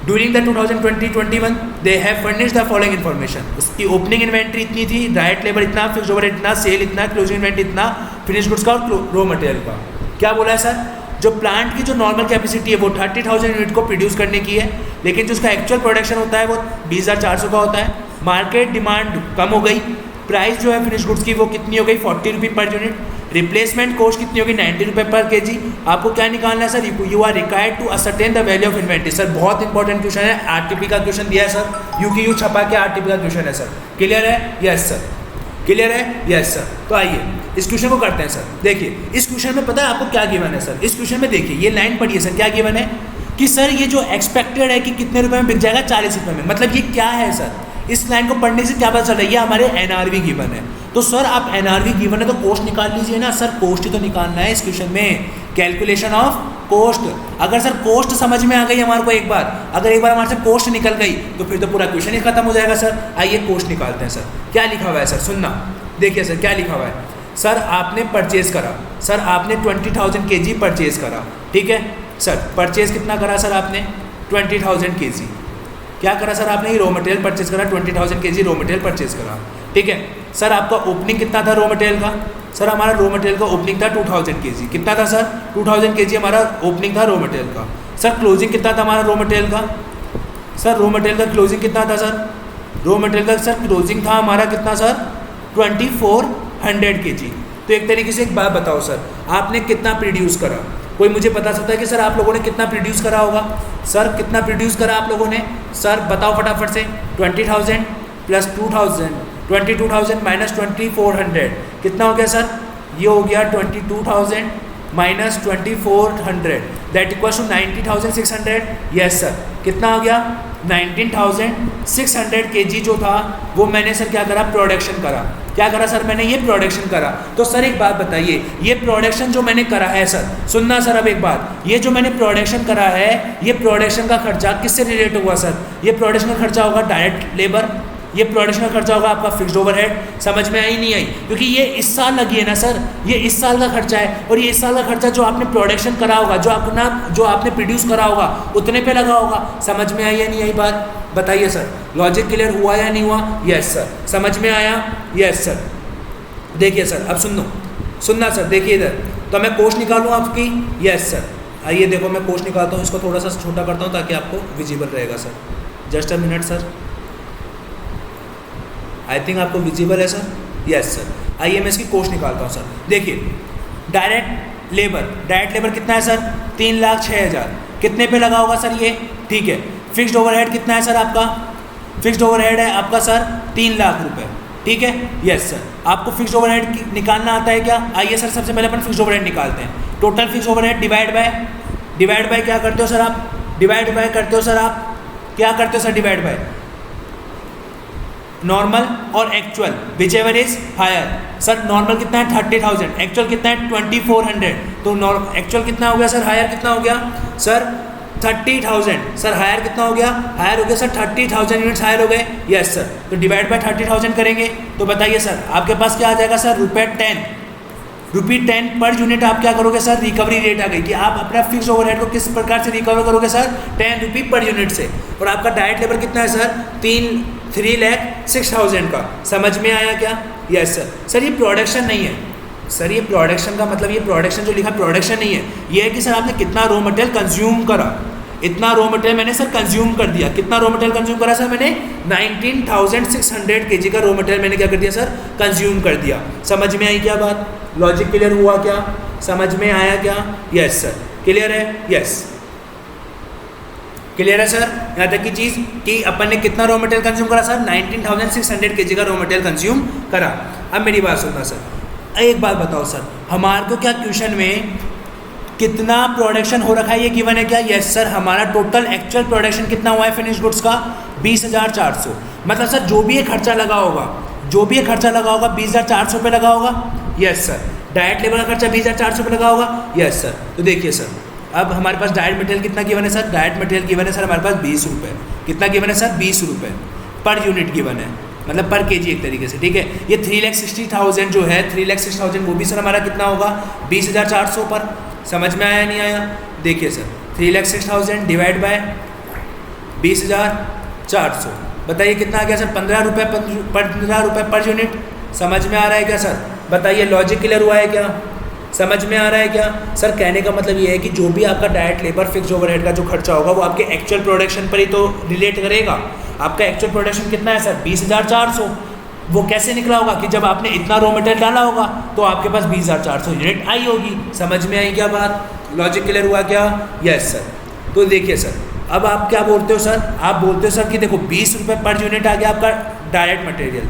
During the 2020-21 they have furnished the following information. उसकी ओपनिंग इन्वेंट्री इतनी थी, डायरेक्ट लेबर इतना, फिक्स्ड ओवरहेड इतना, सेल इतना, क्लोजिंग इन्वेंट्री इतना, फिनिश गुड्स का और रॉ मटेरियल का। क्या बोला है सर? जो प्लांट की जो नॉर्मल कैपेसिटी है वो 30,000 यूनिट को प्रोड्यूस करने की है, लेकिन जो उसका एक्चुअल प्रोडक्शन होता है वो 20,400 का होता है। मार्केट डिमांड कम हो गई, प्राइस जो है फिनिश गुड्स की वो कितनी हो गई? 40 रुपी पर यूनिट। रिप्लेसमेंट कॉस्ट कितनी होगी? 90 रुपये पर kg। आपको क्या निकालना है sir? You are required to ascertain the value of inventory. Sir बहुत इंपॉर्टेंट क्वेश्चन है, आरटीपी का क्वेश्चन दिया है सर, यूक्यू छपा के आरटीपी का क्वेश्चन है सर। क्लियर है? यस सर, क्लियर है? Yes sir. तो आइए इस क्वेश्चन को करते हैं सर। देखिए इस क्वेश्चन में पता है आपको क्या गिवन है सर? इस क्वेश्चन में देखिए ये लाइन पढ़िए सर, क्या गिवन है कि सर ये जो एक्सपेक्टेड है कि कितने रुपए में बिक जाएगा? 40 रुपये में। मतलब ये क्या है सर? इस लाइन को पढ़ने से क्या पता चल रहा है? ये हमारे एनआरवी गिवन है। तो सर आप एनआरवी गिवन है तो कोस्ट निकाल लीजिए ना सर, कोस्ट ही तो निकालना है इस क्वेश्चन में, कैलकुलेशन ऑफ कोस्ट। अगर सर कोस्ट समझ में आ गई हमारे को एक बार, अगर एक बार हमारे से कोस्ट निकल गई तो फिर तो पूरा क्वेश्चन ही खत्म हो जाएगा सर। आइए कोस्ट निकालते हैं सर। क्या लिखा हुआ है सर? सुनना, देखिए सर क्या लिखा हुआ है। सर आपने परचेज करा, सर आपने 20,000 kg परचेज करा। ठीक है सर, परचेज कितना करा सर आपने? 20,000 kg। क्या करा सर आपने? रॉ मटेरियल परचेज करा, 20,000 kg रॉ मटेरियल परचेज करा। ठीक है सर, आपका ओपनिंग कितना था रॉ मटेरियल का? सर हमारा रॉ मटेरियल का ओपनिंग था 2,000 kg। कितना था सर? 2,000 kg हमारा ओपनिंग था रॉ मटेरियल का। सर क्लोजिंग कितना था हमारा रॉ मटेरियल का? सर रॉ मटेरियल का क्लोजिंग कितना था सर? रॉ मटेरियल का सर क्लोजिंग था हमारा कितना सर? 2,400 kg। तो एक तरीके से एक बात बताओ सर, आपने कितना प्रोड्यूस करा? कोई मुझे बता सकता है कि सर आप लोगों ने कितना प्रोड्यूस करा होगा? सर कितना प्रोड्यूस करा आप लोगों ने? सर बताओ फटाफट से। 20,000 प्लस 2,000, 22,000 माइनस 2,400 कितना हो गया सर? ये हो गया 22,000 minus 2,400 that equals to 90,600। Yes sir, कितना हो गया? 19,600 kg जो था वो मैंने सर क्या करा? प्रोडक्शन करा। क्या करा सर मैंने? ये प्रोडक्शन करा। तो सर एक बात बताइए, ये प्रोडक्शन जो मैंने करा है सर, सुनना सर अब एक बात, ये जो मैंने प्रोडक्शन करा है, ये प्रोडक्शन का खर्चा किससे रिलेट हुआ सर? ये प्रोडक्शन का खर्चा होगा डायरेक्ट लेबर, ये प्रोडक्शन का खर्चा होगा आपका फिक्स्ड ओवरहेड। समझ में आई नहीं आई? क्योंकि ये इस साल लगी है ना सर, ये इस साल का खर्चा है, और ये इस साल का खर्चा जो आपने प्रोडक्शन करा होगा, जो आपने प्रोड्यूस करा होगा उतने पे लगा होगा। समझ में आई या नहीं आई बात? बताइए सर, लॉजिक क्लियर हुआ या नहीं हुआ? Yes sir. समझ में आया? Yes sir. देखिए सर अब सुनना सर, देखिए इधर, तो मैं कोस्ट निकालूँ आपकी? Yes sir. आइए देखो मैं कोस्ट निकालता हूँ, इसको थोड़ा सा छोटा करता हूँ ताकि आपको विजिबल रहेगा sir. Just a minute sir, I think आपको विजिबल है सर। Yes sir. आइए मैं इसकी कोस्ट निकालता हूँ सर। देखिए डायरेक्ट लेबर कितना है सर? 3,06,000। कितने पे लगा होगा सर ये? ठीक है। फिक्स्ड ओवरहेड कितना है सर आपका? फिक्स्ड ओवरहेड है आपका सर 3 लाख रुपए। ठीक है। Yes sir. आपको फिक्स्ड ओवरहेड निकालना आता है क्या? आइए सर सबसे पहले अपन फिक्स्ड ओवरहेड निकालते हैं। Total fixed overhead divide bye क्या करते हो सर आप? डिवाइड बाय करते हो सर आप? क्या करते हो सर? डिवाइड बाय नॉर्मल और actual, whichever is higher. Sir normal कितना है? 30,000। एक्चुअल कितना है? 2,400। तो एक्चुअल कितना हो गया सर? हायर कितना हो गया सर? 30,000। सर हायर कितना हो गया? हायर हो गया सर 30,000 यूनिट्स हायर हो गए। Yes sir. तो डिवाइड बाय 30,000 करेंगे तो बताइए सर आपके पास क्या आ जाएगा सर? ₹10 पर यूनिट आप क्या करोगे सर? रिकवरी रेट आ गई कि आप अपना फिक्स ओवरहेड को किस प्रकार से रिकवर करोगे सर? ₹10 पर यूनिट से। और आपका डायरेक्ट लेबर कितना है सर? 3,06,000 का। समझ में आया क्या? Yes sir. सर ये प्रोडक्शन नहीं है सर, ये प्रोडक्शन का मतलब, ये प्रोडक्शन जो लिखा प्रोडक्शन नहीं है, ये है कि सर आपने कितना रॉ मटेरियल कंज्यूम करा। इतना रॉ मटेरियल मैंने सर कंज्यूम कर दिया। कितना रॉ मटेरियल कंज्यूम करा सर मैंने? 19,600 kg का रॉ मटेरियल मैंने क्या कर दिया सर? कंज्यूम कर दिया। समझ में आई क्या बात? लॉजिक क्लियर हुआ क्या? समझ में आया क्या? Yes sir. क्लियर है? यस। क्लियर है सर? यहाँ तक की चीज़ कि अपन ने कितना रॉ मटेरियल कंज्यूम करा सर? 19,600 kg का रॉ मटेरियल कंज्यूम करा। अब मेरी बात सुनना सर, एक बात बताओ सर, हमारे को क्या क्वेश्चन में कितना प्रोडक्शन हो रखा है ये गिवन है क्या? यस सर, हमारा टोटल एक्चुअल प्रोडक्शन कितना हुआ है फिनिश गुड्स का? 20,400। मतलब सर जो भी ये खर्चा लगा होगा, जो भी ये खर्चा लगा होगा 20,400 पे लगा होगा। Yes sir. डायरेक्ट लेबर का खर्चा 20,400 पे लगा होगा। Yes sir. तो देखिए सर, अब हमारे पास डायरेक्ट मटेरियल कितना गिवन है सर? डायरेक्ट मटेरियल गिवन है सर हमारे पास 20 रुपये। कितना गिवन है सर? 20 रुपये पर यूनिट गिवन है, मतलब पर केजी एक तरीके से, ठीक है। ये 3,60,000 जो है, 3,60,000 वो भी सर हमारा कितना होगा? 20,400 पर। समझ में आया नहीं आया? देखिए सर, 3,60,000 डिवाइड बाय 20,400, बताइए कितना आ गया सर? 15 रुपये पर यूनिट। समझ में आ रहा है क्या सर? बताइए, लॉजिक क्लियर हुआ है क्या? समझ में आ रहा है क्या सर? कहने का मतलब ये है कि जो भी आपका डायरेक्ट लेबर फिक्स ओवरहेड का जो खर्चा होगा वो आपके एक्चुअल प्रोडक्शन पर ही तो रिलेट करेगा। आपका एक्चुअल प्रोडक्शन कितना है सर? 20,400। वो कैसे निकला होगा कि जब आपने इतना रॉ मटेरियल डाला होगा तो आपके पास 20,400 यूनिट आई होगी। समझ में आई क्या बात? लॉजिक क्लियर हुआ क्या? Yes sir. तो देखिए सर, अब आप क्या बोलते हो सर? आप बोलते हो सर कि देखो 20 रुपये पर यूनिट आ गया आपका डायरेक्ट मटेरियल,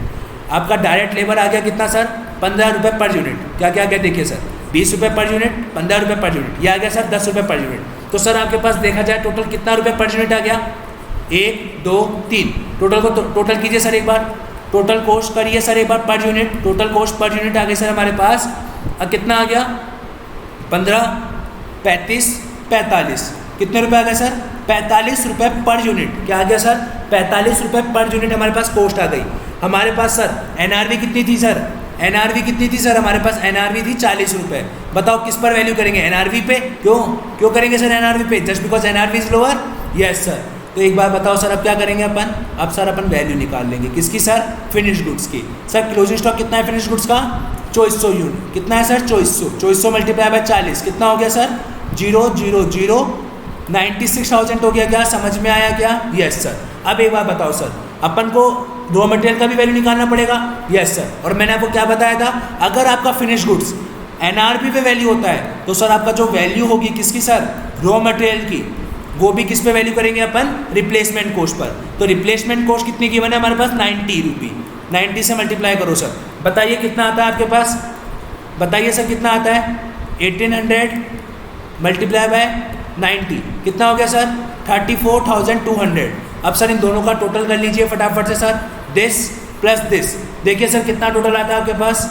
आपका डायरेक्ट लेबर आ गया कितना सर? 15 रुपये पर यूनिट। क्या क्या क्या? देखिए सर, 20 रुपये पर यूनिट, 15 रुपये पर यूनिट, ये आ गया सर 10 रुपये पर यूनिट। तो सर आपके पास देखा जाए टोटल कितना रुपये पर यूनिट आ गया? 1 2 3। टोटल को टोटल कीजिए सर, एक बार टोटल कॉस्ट करिए सर एक बार per unit. Total cost per unit आ गई सर हमारे पास कितना आ गया? 15 35 45। कितने रुपए आ गए सर? 45 रुपये पर यूनिट। क्या आ गया सर? 45 रुपये पर यूनिट हमारे पास कॉस्ट आ गई। हमारे पास सर एनआरवी कितनी थी सर? एनआरवी कितनी थी सर? हमारे पास एनआरवी थी 40 रुपये। बताओ किस पर वैल्यू करेंगे? एनआरवी पे। क्यों करेंगे सर एनआरवी पे? Just because NRV is lower. Yes sir. तो एक बार बताओ सर, अब क्या करेंगे अपन? अब सर अपन वैल्यू निकाल लेंगे किसकी सर? फिनिश गुड्स की। सर क्लोजिंग स्टॉक कितना है फिनिश गुड्स का? 2400 यूनिट। कितना है सर? 2400 मल्टीप्लाई बाय 40 कितना हो गया सर? 96,000 हो गया। क्या समझ में आया क्या? Yes sir. अब एक बार बताओ सर, अपन को रॉ मटेरियल का भी वैल्यू निकालना पड़ेगा। Yes sir. और मैंने आपको क्या बताया था? अगर आपका फिनिश गुड्स एनआरपी पे वैल्यू होता है तो सर आपका जो वैल्यू होगी किसकी सर? रॉ मटेरियल की, वो भी किस पे वैल्यू करेंगे अपन? Replacement cost per. तो रिप्लेसमेंट कॉस्ट कितनी गिवन है हमारे पास? 90 रुपी। 90 से मल्टीप्लाई करो सर, बताइए कितना आता है आपके पास? बताइए सर कितना आता है? 1800 मल्टीप्लाई बाय 90 कितना हो गया सर? 34,200। अब सर इन दोनों का टोटल कर लीजिए फटाफट से सर। दिस प्लस दिस, देखिए सर कितना टोटल आता है आपके पास?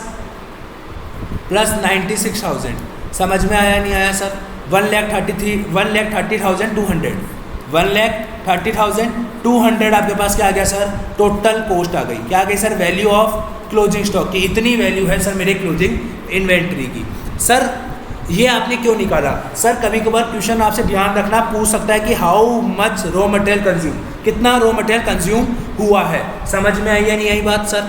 प्लस 96,000। समझ में आया नहीं आया सर? 1,30,200 1,30,200 आपके पास क्या आ गया सर? टोटल कॉस्ट आ गई। क्या आ गई sir? Value of closing stock की। इतनी वैल्यू है सर मेरे क्लोजिंग इन्वेंट्री की। सर ये आपने क्यों निकाला? सर कभी कभार क्वेश्चन आपसे ध्यान रखना पूछ सकता है कि how much raw material consume, कितना रॉ मटेरियल कंज्यूम हुआ है। समझ में आई या नहीं आई बात सर?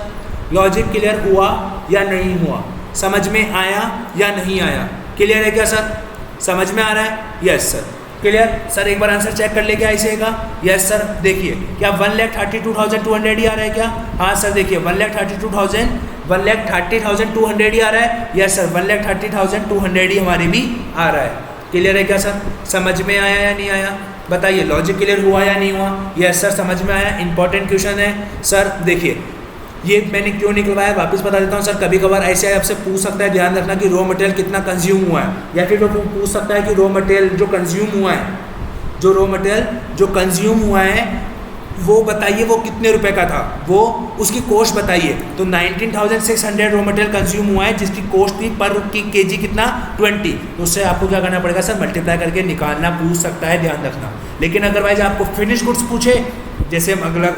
लॉजिक क्लियर हुआ या नहीं हुआ? समझ में आया या नहीं आया? क्लियर है क्या सर? समझ में आ रहा है? Yes sir. Clear sir? एक बार आंसर चेक कर ले क्या ऐसे का? Yes sir. देखिए क्या 1,32,200 ही आ रहा है क्या? हाँ सर। देखिए 1,30,200 ही आ रहा है। यस सर, 1,30,200 ही हमारे भी आ रहा है। क्लियर है क्या सर? समझ में आया या नहीं आया? बताइए, लॉजिक क्लियर हुआ या नहीं हुआ? यस सर, समझ में आया। इंपॉर्टेंट क्वेश्चन है सर। देखिए ये मैंने क्यों निकलवाया वापस बता देता हूँ सर। कभी कभार ऐसे आपसे पूछ सकता है, ध्यान रखना, कि रॉ मटेरियल कितना कंज्यूम हुआ है, या फिर वो पूछ सकता है कि रॉ मटेरियल जो कंज्यूम हुआ है, जो रॉ मटेरियल जो कंज्यूम हुआ है वो बताइए वो कितने रुपए का था, वो उसकी कॉस्ट बताइए। तो 19,600 रॉ मटेरियल कंज्यूम हुआ है जिसकी कॉस्ट थी पर की केजी कितना? 20। तो उससे आपको क्या करना पड़ेगा सर? मल्टीप्लाई करके निकालना पूछ सकता है, ध्यान रखना। लेकिन अदरवाइज आपको फिनिश गुड्स पूछे, जैसे अगला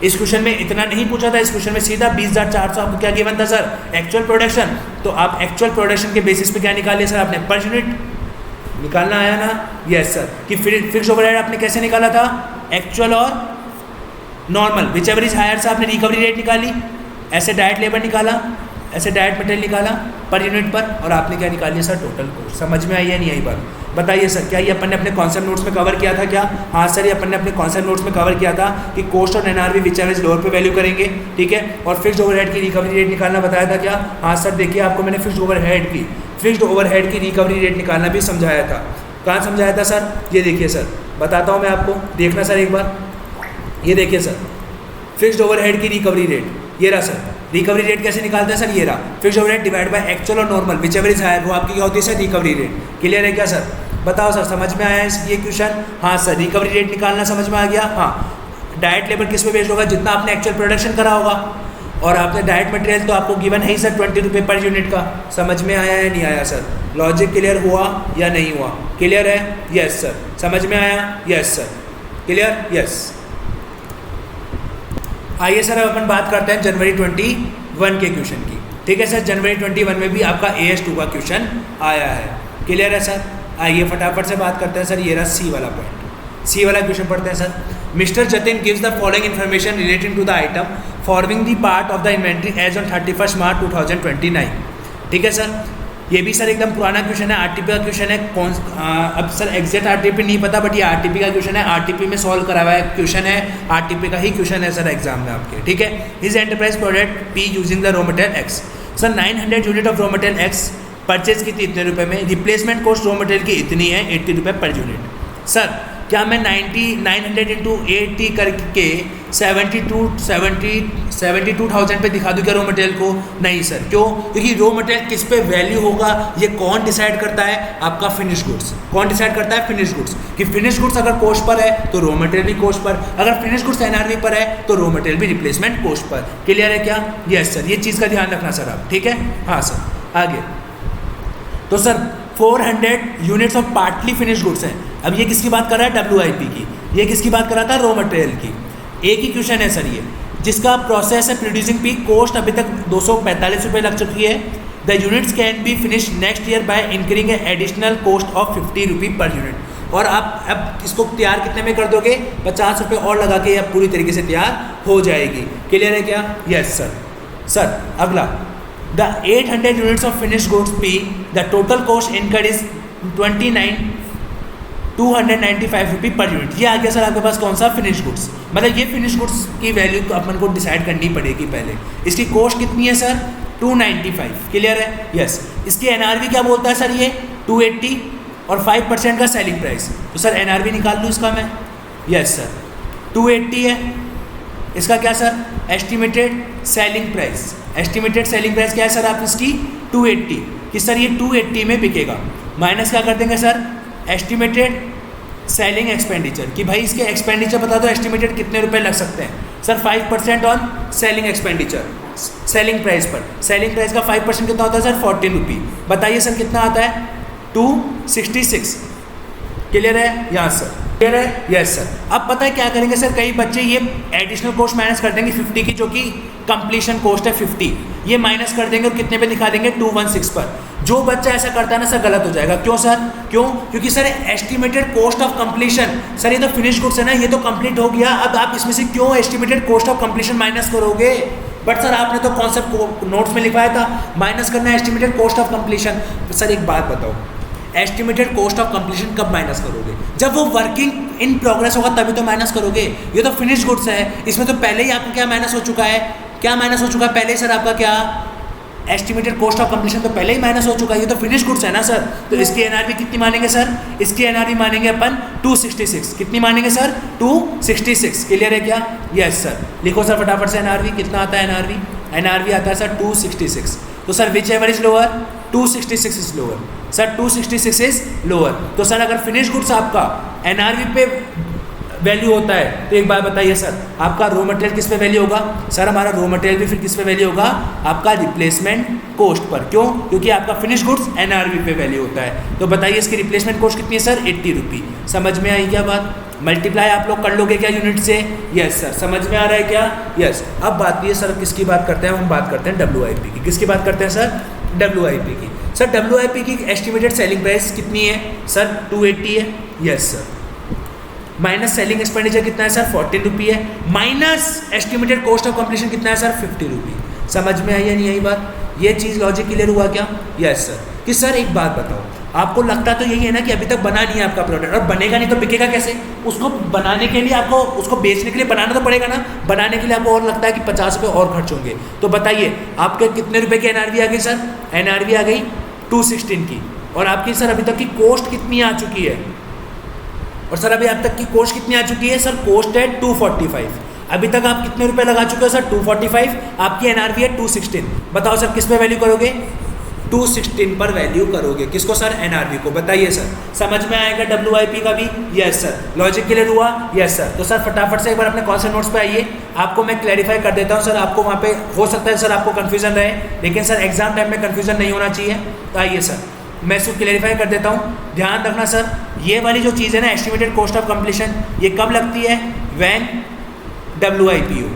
इस क्वेश्चन में इतना नहीं पूछा था, इस क्वेश्चन में सीधा 20,400 आपको क्या गिवन था सर? Actual production. तो आप एक्चुअल प्रोडक्शन के बेसिस पे क्या निकालिए सर? आपने पर यूनिट निकालना आया ना? Yes sir. कि फिक्स ओवरहेड आपने कैसे निकाला था? एक्चुअल और normal, whichever is higher से आपने रिकवरी रेट निकाली, ऐसे डायरेक्ट लेबर निकाला, ऐसे डायरेक्ट मटेरियल निकाला पर यूनिट पर, और आपने क्या निकाली सर? Total cost. समझ में आई या नहीं आई बात? बताइए सर, क्या ये अपन ने अपने कॉन्सेप्ट नोट्स में कवर किया था क्या? हाँ सर, ये अपन ने अपने कॉन्सेप्ट नोट्स में कवर किया था कि कॉस्ट और NRV whichever is lower पे वैल्यू करेंगे, ठीक है। और फिक्स्ड ओवरहेड की रिकवरी रेट निकालना बताया था क्या? हाँ सर। देखिए आपको मैंने फिक्स्ड ओवरहेड की रिकवरी रेट निकालना भी समझाया था। कहाँ समझाया था सर? ये देखिए सर, बताता हूँ मैं आपको, देखना सर एक बार। ये देखिए सर, फिक्स्ड ओवरहेड की रिकवरी रेट, ये रहा सर। रिकवरी रेट कैसे निकालते हैं सर, ये रहा, fixed overhead divide by actual और नॉर्मल विचएवर इज हायर, वो आपकी क्या होती है सर, रिकवरी रेट। क्लियर है क्या सर? बताओ सर, समझ में आया ये क्वेश्चन? हाँ सर, रिकवरी रेट निकालना समझ में आ गया। हाँ, डायरेक्ट लेबर किस पे बेस्ड होगा, जितना आपने एक्चुअल प्रोडक्शन करा होगा, और आपने डायरेक्ट मटेरियल तो आपको गिवन है ही सर 20 रुपये पर यूनिट का। समझ में आया या नहीं आया सर? लॉजिक क्लियर हुआ या नहीं हुआ? क्लियर है? Yes sir. समझ में आया? Yes sir. क्लियर? यस। आइए सर अब अपन बात करते हैं जनवरी 21 के क्वेश्चन की। ठीक है सर, जनवरी 21 में भी आपका AS2 का क्वेश्चन आया है। क्लियर है सर? आइए फटाफट से बात करते हैं सर। ये रहा सी वाला पॉइंट, सी वाला क्वेश्चन पढ़ते हैं sir. Mister Jatin gives the following information relating to the item forming the part of the inventory as on 31 March 2029। ठीक है सर, ये भी सर एकदम पुराना क्वेश्चन है, RTP का क्वेश्चन है। कौन अब सर एग्जैक्ट RTP नहीं पता, बट ये RTP का क्वेश्चन है, RTP में सॉल्व करा हुआ है क्वेश्चन है, RTP का ही क्वेश्चन है सर एग्जाम में आपके। ठीक है, his enterprise product P using the raw material X। Sir 900 unit of raw material X purchase की थी इतने रुपये में, रिप्लेसमेंट कॉस्ट रॉ मटेरियल की इतनी है 80 रुपये पर यूनिट। सर क्या मैं 900 इंटू 80 करके 72,000 पे दिखा दूँ क्या रॉ मटेरियल को? नहीं सर। क्यों? क्योंकि रॉ मटेरियल किस पे वैल्यू होगा, ये कौन डिसाइड करता है? आपका फिनिश गुड्स। कौन डिसाइड करता है? Finish goods. कि फिनिश गुड्स अगर कॉस्ट पर है तो रॉ मटेरियल भी कॉस्ट पर, अगर फिनिश गुड्स NRV पर है तो रॉ मटेरियल भी रिप्लेसमेंट कॉस्ट पर। क्लियर है क्या? यस सर, ये चीज़ का ध्यान रखना सर आप। ठीक है, हाँ सर। आगे तो sir 400 units of partly finish goods हैं। अब ये किसकी बात कर रहा है? WIP की। ये किसकी बात कर रहा था? रॉ मटेरियल की। एक ही क्वेश्चन है सर ये, जिसका प्रोसेस है प्रोड्यूसिंग पी, कॉस्ट अभी तक 245 रुपये लग चुकी है। The units can be finish next year by increasing additional cost of 50 रुपये पर यूनिट। और आप अब इसको तैयार कितने में कर दोगे? 50 रुपये और लगा के अब पूरी तरीके से तैयार हो जाएगी। क्लियर है क्या? Yes sir. सर अगला, the 800 units of finished goods P, the total cost incurred is 295 रुपये पर यूनिट। ये आ गया सर आपके पास कौन सा? Finish goods. मतलब ये फिनिश गुड्स की वैल्यू तो अपन को डिसाइड करनी पड़ेगी पहले। इसकी कॉस्ट कितनी है सर? 295। क्लियर है? यस। इसकी NRV क्या बोलता है सर? ये 280 और 5% का सेलिंग प्राइस। तो सर NRV निकाल लूँ इसका मैं? यस सर, 280 है। इसका क्या sir? Estimated selling price. Estimated selling price क्या है सर आप इसकी? 280। कि सर ये 280 में बिकेगा। माइनस क्या कर देंगे सर? एस्टिमेटेड सेलिंग एक्सपेंडिचर, कि भाई इसके एक्सपेंडिचर बता दो एस्टिमेटेड कितने रुपए लग सकते हैं। Sir 5% on selling expenditure, selling price पर। सेलिंग प्राइस का 5% कितना होता है सर? 14 रुपये। बताइए सर कितना आता है? 266। क्लियर है? यहाँ सर क्लियर है? Yes sir. अब पता है क्या करेंगे सर, कई बच्चे ये एडिशनल कॉस्ट माइनस कर देंगे 50 की, जो कि कंप्लीशन कॉस्ट है 50, ये माइनस कर देंगे और कितने पे दिखा देंगे? 216 पर। जो बच्चा ऐसा करता है ना सर, गलत हो जाएगा। क्यों सर? क्यों? क्योंकि sir estimated cost of completion, sir ये तो फिनिश गुड्स है ना, ये तो कंप्लीट हो गया। अब आप इसमें से क्यों estimated cost of completion minus करोगे? बट सर आपने तो कॉन्सेप्ट नोट्स में लिखवाया था, माइनस करना है estimated cost of completion. Sir एक बात बताओ, एस्टिमेटेड कॉस्ट ऑफ कंप्लीशन कब माइनस करोगे? जब वो वर्किंग इन प्रोग्रेस होगा तभी तो माइनस करोगे। ये तो फिनिश गुड्स है, इसमें तो पहले ही आपको क्या माइनस हो चुका है? क्या माइनस हो चुका है पहले सर? आपका क्या एस्टिमेटेड कॉस्ट ऑफ कंप्लीशन तो पहले ही माइनस हो चुका है। ये तो फिनिश गुड्स है ना सर। तो इसकी NRV कितनी मानेंगे सर? इसकी NRV मानेंगे अपन 266। कितनी मानेंगे सर? 266। क्लियर है क्या? Yes sir. लिखो सर फटाफट से NRV कितना आता है? NRV आता है सर 266। तो sir whichever is lower? 266 is lower. Sir 266 is lower. तो सर अगर फिनिश गुड्स आपका NRV पे वैल्यू होता है तो एक बात बताइए सर, आपका रॉ मटेरियल किस पे वैल्यू होगा? सर हमारा रॉ मटेरियल भी फिर किस पे वैल्यू होगा? आपका रिप्लेसमेंट कॉस्ट पर। क्यों? क्योंकि आपका फिनिश गुड्स NRV पे वैल्यू होता है। तो बताइए इसकी रिप्लेसमेंट कॉस्ट कितनी है सर? 80 रुपये। समझ में आई क्या बात? मल्टीप्लाई आप लोग कर लोगे क्या यूनिट से? Yes sir. समझ में आ रहा है क्या? यस। अब बात ये सर किसकी बात करते हैं? हम बात करते हैं WIP की। किसकी बात करते हैं सर? WIP की। सर WIP की एस्टिमेटेड सेलिंग प्राइस कितनी है सर? 280 है। Yes sir. Minus selling expenditure कितना है सर? 14 रुपये है। Minus estimated cost of completion कितना है सर? 50 रुपये। समझ में आई या नहीं आई बात? ये चीज़ लॉजिक क्लियर हुआ क्या? Yes sir. कि सर एक बात बताओ, आपको लगता तो यही है ना कि अभी तक बना नहीं है आपका प्रोडक्ट, और बनेगा नहीं तो बिकेगा कैसे? उसको बनाने के लिए आपको, उसको बेचने के लिए बनाना तो पड़ेगा ना। बनाने के लिए आपको और लगता है कि 50 रुपये और खर्च होंगे। तो बताइए आपके कितने रुपए की NRV आ गई सर? NRV आ गई 216 की। और आपकी सर अभी तक की कॉस्ट कितनी आ चुकी है? और सर अभी अब तक की कॉस्ट कितनी आ चुकी है सर? कॉस्ट है 245। अभी तक आप कितने रुपए लगा चुके हो सर? 245। आपकी एनआरवी है 216। बताओ सर किस पे वैल्यू करोगे? 216 पर वैल्यू करोगे। किसको सर? एनआरवी को। बताइए सर, समझ में आएगा डब्ल्यूआईपी का भी? Yes sir. लॉजिक क्लियर हुआ? Yes sir. तो सर फटाफट से एक बार अपने कौन से नोट्स पे आइए, आपको मैं क्लैरिफाई कर देता हूँ सर। आपको वहाँ पे हो सकता है सर आपको कन्फ्यूजन रहे, लेकिन सर एग्जाम टाइम में कन्फ्यूजन नहीं होना चाहिए। तो आइए सर मैं इसको क्लैरिफाई कर देता हूँ। ध्यान रखना सर, ये वाली जो चीज़ है ना, एस्टिमेटेड कॉस्ट ऑफ कंप्लीशन, ये कब लगती है? व्हेन डब्ल्यूआईपी हो।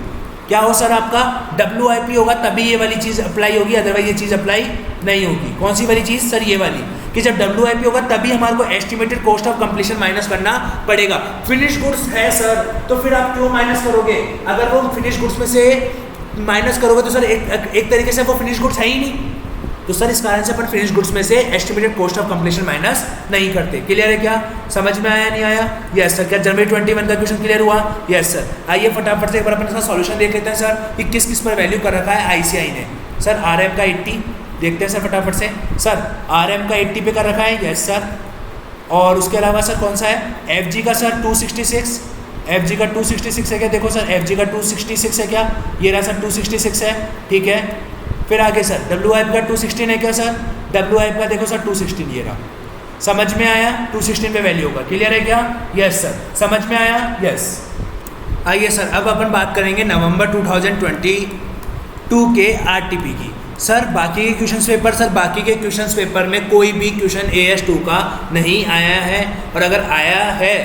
क्या हो सर? आपका डब्ल्यूआईपी होगा तभी ये वाली चीज़ अप्लाई होगी, अदरवाइज ये चीज़ अप्लाई नहीं होगी। कौन सी वाली चीज़ सर? ये वाली, कि जब डब्ल्यूआईपी होगा तभी हमारे को estimated cost of completion minus करना पड़ेगा। फिनिश गुड्स है सर, तो फिर आप क्यों माइनस करोगे? अगर वो फिनिश गुड्स में से माइनस करोगे तो सर एक तरीके से वो फिनिश गुड्स है ही नहीं। तो सर इस कारण से अपन फिनिश गुड्स में से estimated cost of completion minus नहीं करते। क्लियर है क्या? समझ में आया नहीं आया? Yes sir. क्या जनवरी 21 का क्वेश्चन क्लियर हुआ? Yes sir. आइए फटाफट से एक बार अपन इसका सॉल्यूशन देख लेते हैं सर कि किस किस पर वैल्यू कर रखा है आईसीआई ने। सर आरएम का 80 देखते हैं सर फटाफट से। सर आरएम का 80 पे कर रखा है। Yes sir. और उसके अलावा सर कौन सा है? एफजी का सर 266। एफजी का 266 है क्या? देखो सर एफजी का 266 है क्या? ये रहा सर 266 है। ठीक है, फिर आगे सर डब्ल्यूआईपी का 216 है क्या सर? डब्ल्यूआईपी का देखो सर 216 ये रहा। समझ में आया? 216 पे वैल्यू होगा। क्लियर है क्या? Yes sir. समझ में आया? यस। आइए सर अब अपन बात करेंगे नवंबर 2022 के आरटीपी की। सर बाकी के क्वेश्चन पेपर, सर बाकी के क्वेश्चन पेपर में कोई भी क्वेश्चन AS2 का नहीं आया है, और अगर आया है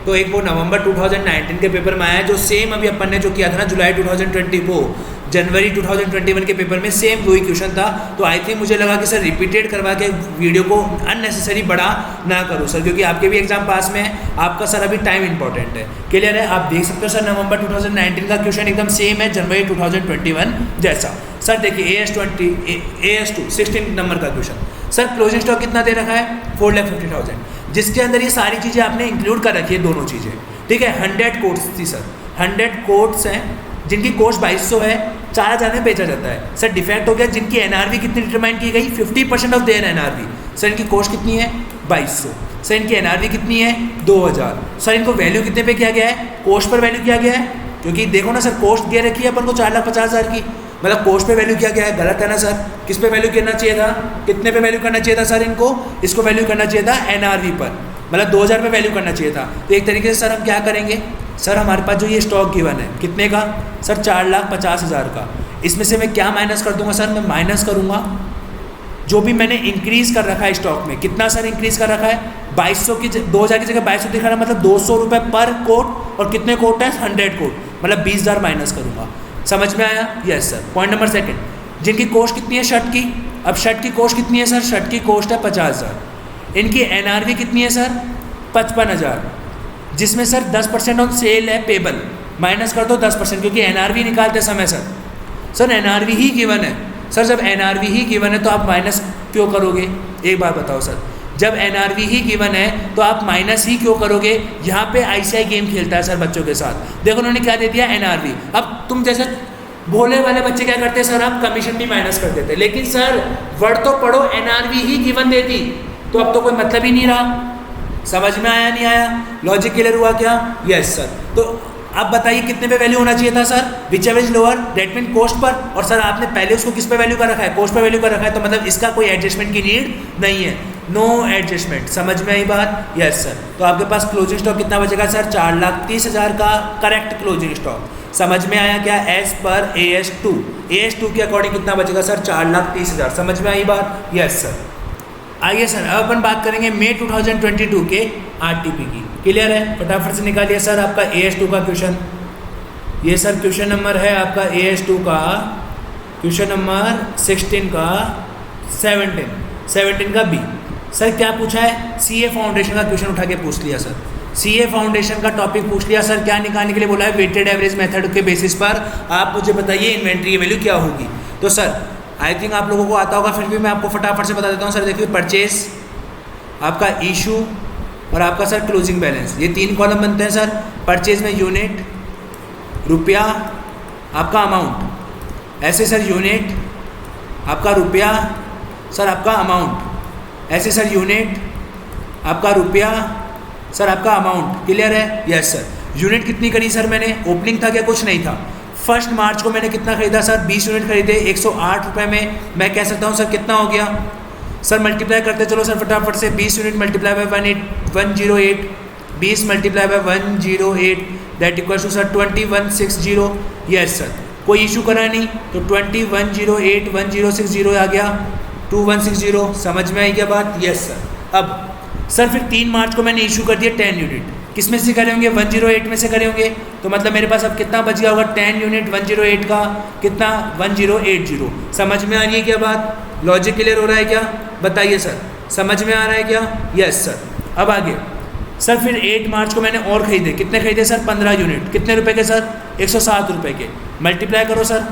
तो एक वो नवंबर 2019 के पेपर में आया है, जो सेम अभी अपन ने जो किया था ना जुलाई 2020 को, जनवरी 2021 के पेपर में सेम वही क्वेश्चन था। तो आई थिंक मुझे लगा कि सर रिपीटेड करवा के वीडियो को अननेसेसरी बड़ा ना करूँ सर, क्योंकि आपके भी एग्जाम पास में है, आपका सर अभी टाइम इंपॉर्टेंट है। क्लियर है? आप देख सकते हो सर नवंबर 2019 का क्वेश्चन एकदम सेम है जनवरी 2021 जैसा। सर देखिए AS2 16 नंबर का क्वेश्चन। सर क्लोजिंग स्टॉक कितना दे रखा है? 4,50,000, जिसके अंदर ये सारी चीज़ें आपने इंक्लूड कर रखी है, दोनों चीज़ें। ठीक है, 100 कोट्स थी सर, 100 कोट्स हैं जिनकी कॉस्ट 2200 है, 4000 में बेचा जाता है। सर डिफेक्ट हो गया, जिनकी एनआरवी कितनी डिटरमाइन की गई? 50% ऑफ देयर एनआरवी। सर इनकी कॉस्ट कितनी है? 2200। सर इनकी एनआरवी कितनी है? 2000। सर इनको वैल्यू कितने पे किया गया है? कॉस्ट पर वैल्यू किया गया है, क्योंकि देखो ना सर कॉस्ट दे रखी है अपन को 4,50,000 की, मतलब कॉस्ट पे वैल्यू किया गया है। गलत है ना सर? किस पे वैल्यू करना चाहिए था? कितने पे वैल्यू करना चाहिए था सर? इसको वैल्यू करना चाहिए था एनआरवी पर, मतलब 2000 पे वैल्यू करना चाहिए था। तो एक तरीके से सर हम क्या करेंगे, सर हमारे पास जो ये स्टॉक गिवन है कितने का सर? 4,50,000 का। इसमें से मैं क्या माइनस कर दूंगा सर? मैं माइनस करूंगा जो भी मैंने इंक्रीज कर रखा है स्टॉक में। कितना सर इंक्रीज कर रखा है? 2200 की 2000 की जगह 2200 दिखा रहा है, मतलब 200 रुपये पर कोट। और कितने कोट है? 100 कोट, मतलब 20,000 माइनस करूंगा। समझ में आया? Yes sir. Point number second, जिनकी कॉस्ट कितनी है शर्ट की? अब शर्ट की कॉस्ट कितनी है सर? शर्ट की कॉस्ट है 50,000। इनकी एनआरवी कितनी है सर? 55,000, जिसमें सर 10% ऑन सेल है पेबल। माइनस कर दो 10%, क्योंकि एनआरवी निकालते समय सर एनआरवी ही गिवन है। सर जब एनआरवी ही गिवन है तो आप माइनस क्यों करोगे? एक बात बताओ सर, जब एनआरवी ही गिवन है तो आप माइनस ही क्यों करोगे? यहाँ पे आईसीआई गेम खेलता है सर बच्चों के साथ। देखो उन्होंने क्या दे दिया? एनआरवी। अब तुम जैसे भोले वाले बच्चे क्या करते हैं सर? आप कमीशन भी माइनस कर देते, लेकिन सर वर्ड तो पढ़ो, एनआरवी ही गिवन देती तो अब तो कोई मतलब ही नहीं रहा। समझ में आया नहीं आया? लॉजिक क्लियर हुआ क्या? Yes sir. तो अब बताइए कितने पे वैल्यू होना चाहिए था sir? Whichever is lower, that mean cost per. और सर आपने पहले उसको किस पे वैल्यू कर रखा है? कॉस्ट पे वैल्यू कर रखा है, तो मतलब इसका कोई एडजस्टमेंट की नीड नहीं है, नो एडजस्टमेंट। समझ में आई बात? Yes sir. तो आपके पास क्लोजिंग स्टॉक कितना बचेगा सर? 4,30,000 का करेक्ट क्लोजिंग स्टॉक। समझ में आया क्या? एज पर AS2 के अकॉर्डिंग कितना बचेगा सर? 4,30,000। समझ में आई बात? Yes sir. आइए सर अब अपन बात करेंगे मई 2022 के आरटीपी की। क्लियर है? फटाफट से निकालिए सर आपका AS2 का क्वेश्चन। ये सर क्वेश्चन नंबर है आपका AS2 का, क्वेश्चन नंबर 16 का 17 का बी। सर क्या पूछा है? CA फाउंडेशन का क्वेश्चन उठा के पूछ लिया सर। CA फाउंडेशन का टॉपिक पूछ लिया सर। क्या निकालने के लिए बोला है? वेटेड एवरेज मेथड के बेसिस पर आप मुझे बताइए इन्वेंट्री की वैल्यू क्या होगी। तो सर आई थिंक आप लोगों को आता होगा, फिर भी मैं आपको फटाफट से बता देता हूँ सर। देखिए परचेज, आपका इशू और आपका सर क्लोजिंग बैलेंस, ये 3 कॉलम बनते हैं सर। परचेज में यूनिट, रुपया, आपका अमाउंट। ऐसे सर यूनिट, आपका रुपया, सर आपका अमाउंट। ऐसे सर यूनिट, आपका रुपया, सर आपका अमाउंट क्लियर है? Yes sir. यूनिट कितनी करी सर मैंने? ओपनिंग था क्या? कुछ नहीं था। 1 मार्च को मैंने कितना खरीदा सर? 20 यूनिट खरीदे 108 रुपये में। मैं कह सकता हूँ सर कितना हो गया सर? मल्टीप्लाई करते चलो सर फटाफट से। 20 unit multiply by 108, 20 multiply by 108 that equals to sir 2160। Yes sir, कोई इशू करा नहीं तो 2108 1060 आ गया 2160। समझ में आई क्या बात? Yes sir. अब सर फिर 3 मार्च को मैंने इशू कर दिया 10 यूनिट। किस में से करे होंगे? 108 में से करे होंगे। तो मतलब मेरे पास अब कितना बच गया होगा? 10 यूनिट 108 का कितना? 1080। समझ में आ रही है क्या बात? लॉजिक क्लियर हो रहा है क्या? बताइए सर, समझ में आ रहा है क्या? Yes sir. अब आगे सर फिर 8 मार्च को मैंने और खरीदे। कितने खरीदे सर? 15 यूनिट। कितने रुपए के सर? 107 रुपये के। मल्टीप्लाई करो सर,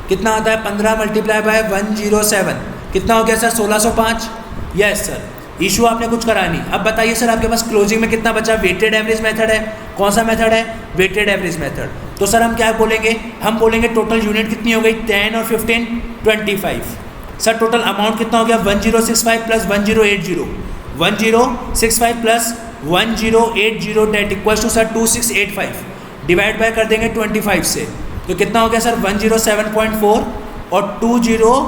कितना आता है? 15 मल्टीप्लाई बाय 107 कितना हो गया सर? 1605। यस सर, इशू आपने कुछ करा नहीं। अब बताइए सर आपके पास क्लोजिंग में कितना बचा? वेटेड एवरेज मेथड है। कौन सा मेथड है? Weighted average method. तो सर हम क्या बोलेंगे? हम बोलेंगे टोटल यूनिट कितनी हो गई? 10 और 15 25। सर टोटल अमाउंट कितना हो गया? 1065 plus 1080, 1065 plus 1080 that equals to sir 2685। Divide by कर देंगे 25 से तो कितना हो गया सर? 107.4 और 20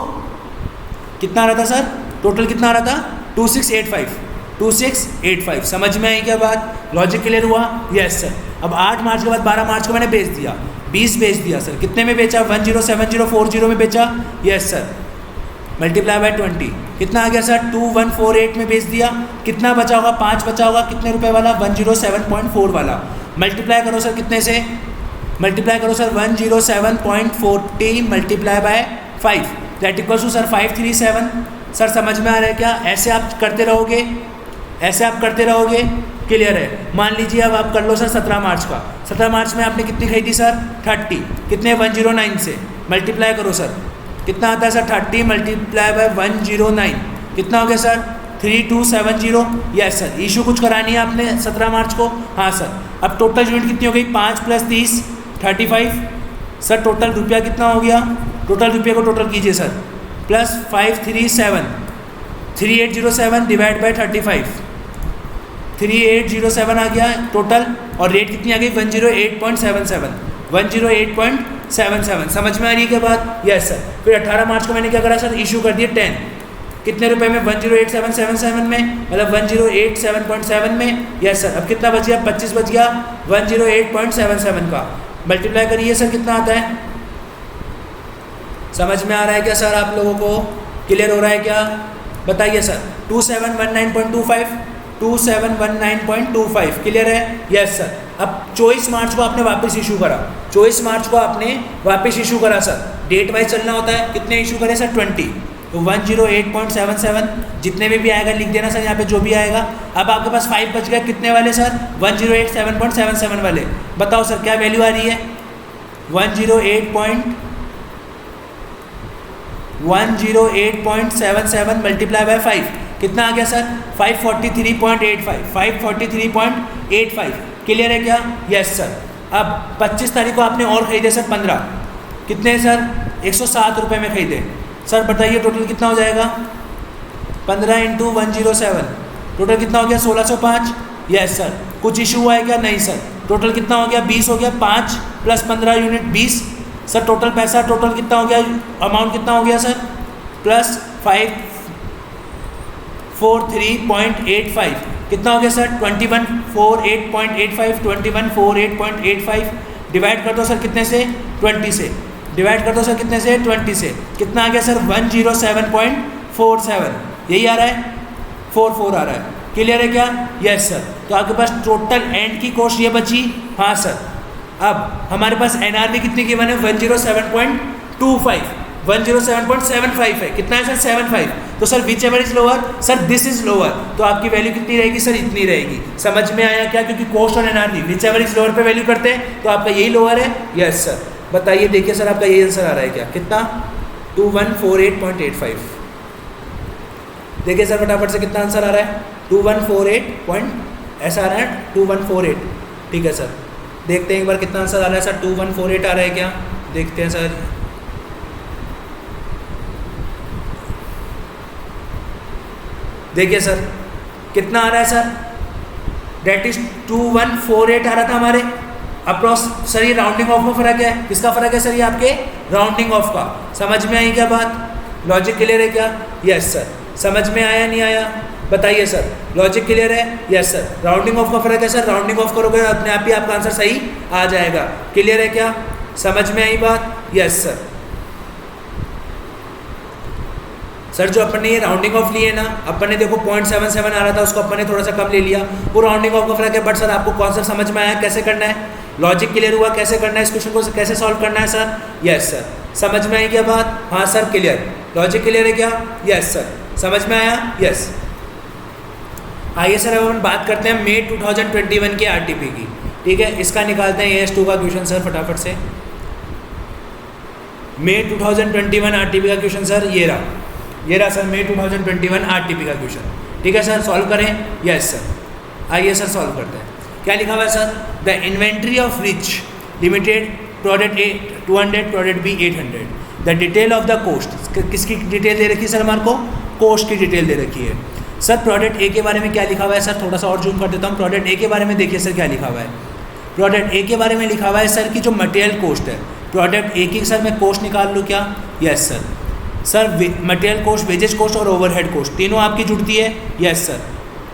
कितना आ रहा था सर? टोटल कितना आ रहा था? 2685। समझ में आई क्या बात? लॉजिक क्लियर हुआ? Yes sir. अब 8 मार्च के बाद 12 मार्च को मैंने बेच दिया, 20 बेच दिया सर। कितने में बेचा? 107040 में बेचा। यस सर, मल्टीप्लाई बाय 20 कितना आ गया सर? 2148 में बेच दिया। कितना बचा होगा? 5 बचा होगा। कितने रुपए वाला? 107.4 वाला। मल्टीप्लाई करो सर कितने से? मल्टीप्लाई करो sir 107.40 multiply by 5 that equals to sir 537। Sir समझ में आ रहा है क्या? ऐसे आप करते रहोगे, ऐसे आप करते रहोगे। क्लियर है? मान लीजिए अब आप कर लो सर 17 मार्च का। 17 मार्च में आपने कितनी खरीदी सर? 30। कितने? 109 से। मल्टीप्लाई करो सर, कितना आता है सर? 30 मल्टीप्लाई बाय 109 कितना हो गया सर? 3270। Yes sir. इशू कुछ करानी है आपने 17 मार्च को? हाँ सर। अब टोटल यूनिट कितनी हो गई? 5 प्लस 30 35। सर टोटल रुपया कितना हो गया? टोटल रुपये को टोटल कीजिए सर। प्लस 537 3807 डिवाइड बाय 35 3807 आ गया टोटल। और रेट कितनी आ गई? 108.77 108.77। समझ में आ रही है क्या बात? Yes sir. फिर 18 मार्च को मैंने क्या करा सर? इशू कर दिए 10। कितने रुपए में? 108777 में, मतलब 1087.7 में। Yes sir. अब कितना बच गया? 25 बच गया 108.77 का। मल्टीप्लाई करिए सर, कितना आता है? समझ में आ रहा है क्या सर? आप लोगों को क्लियर हो रहा है क्या? बताइए सर। 2719.25 2719.25 क्लियर है? Yes sir. अब 24 मार्च को आपने वापस इशू करा। 24 मार्च को आपने वापस इशू करा सर। डेट वाइज चलना होता है। कितने इशू करे सर? 20। तो 108.77 जितने में भी आएगा लिख देना सर यहाँ पे जो भी आएगा। अब आपके पास 5 बच गया। कितने वाले सर? 1087.77 वाले। बताओ सर क्या वैल्यू आ रही है? 108.77 मल्टीप्लाई बाय 5 कितना आ गया सर? 543.85 543.85। क्लियर है क्या? Yes sir. अब 25 तारीख को आपने और खरीदे सर 15। कितने सर? 107 रुपये में खरीदे। सर बताइए टोटल कितना हो जाएगा? 15 इंटू 107 टोटल कितना हो गया? 1605। Yes sir. कुछ इशू हुआ है क्या? नहीं सर। टोटल कितना हो गया? 20 हो गया। 5 प्लस 15 यूनिट 20। सर टोटल पैसा टोटल कितना हो गया? अमाउंट कितना हो गया सर? प्लस 543.85 कितना हो गया सर? 2148.85 2148.85 डिवाइड कर दो सर कितने से? 20 से। डिवाइड कर दो सर कितने से? 20 से। कितना आ गया सर? 107.47। यही आ रहा है? 44 आ रहा है। क्लियर है क्या? Yes sir. तो आपके पास टोटल एंड की कॉस्ट ये बची। हाँ सर। अब हमारे पास एनआरवी कितनी गिवन है? 107.25 107.75 है। कितना है सर? 75। तो sir whichever is lower? Sir this is lower. तो आपकी वैल्यू कितनी रहेगी सर? इतनी रहेगी। समझ में आया क्या? क्योंकि कॉस्ट और NRV whichever is lower पे वैल्यू करते हैं तो आपका यही लोअर है। Yes sir. बताइए, देखिए सर आपका यही आंसर आ रहा है क्या? कितना? 2148.85। देखिए सर फटाफट से कितना आंसर आ रहा है? 2148 ऐसा आ रहा है 2148। ठीक है सर। देखते हैं एक बार कितना आंसर आ रहा है सर। 2148 आ रहा है क्या? देखते हैं सर। देखिए सर कितना आ रहा है सर, डेट इज 2148 आ रहा था हमारे अप्रॉक्स। सर ये राउंडिंग ऑफ में फ़र्क है, किसका फ़र्क है सर, ये आपके राउंडिंग ऑफ का। समझ में आई क्या बात, लॉजिक क्लियर है क्या? Yes sir. समझ में आया नहीं आया बताइए सर, लॉजिक क्लियर है? Yes sir. राउंडिंग ऑफ का फ़र्क है सर, राउंडिंग ऑफ करोगे अपने आप ही आपका आंसर सही आ जाएगा। क्लियर है क्या, समझ में आई बात? Yes sir. सर जो अपन ने ये राउंडिंग ऑफ लिए ना, अपन ने देखो 0.77 आ रहा था, उसको अपन ने थोड़ा सा कम ले लिया, वो राउंडिंग ऑफ का फर्क है। बट सर आपको कॉन्सेप्ट समझ में आया कैसे करना है, लॉजिक क्लियर हुआ कैसे करना है, इस क्वेश्चन को कैसे सॉल्व करना है सर? Yes sir. समझ में आई क्या बात? हाँ सर क्लियर, लॉजिक क्लियर है क्या? Yes sir. समझ में आया? यस। आइए सर अब हम बात करते हैं मई 2021 के आरटीपी की। ठीक है, इसका निकालते हैं AS2 का क्वेश्चन सर फटाफट से। मई 2021 आरटीपी का क्वेश्चन सर ये रहा सर, मई 2021 आरटीपी का क्वेश्चन। ठीक है सर, सॉल्व करें? Yes sir. आइए सर सॉल्व करते हैं। क्या लिखा हुआ है sir? The inventory of Rich Limited product A 200, product B 800। The detail of the cost, किसकी डिटेल दे रखी है सर हमारे को? कोस्ट की डिटेल दे रखी है। सर प्रोडक्ट A के बारे में क्या लिखा हुआ है सर, थोड़ा सा और जूम कर देता हूँ। प्रोडक्ट A के बारे में देखिए सर क्या लिखा हुआ है। प्रोडक्ट A के बारे में लिखा हुआ है सर की जो मटेरियल कोस्ट है, प्रोडक्ट A की सर मैं कोस्ट निकाल लूँ क्या? Yes sir. Sir material cost, wages cost और ओवरहेड कोस्ट तीनों आपकी जुड़ती है? Yes sir.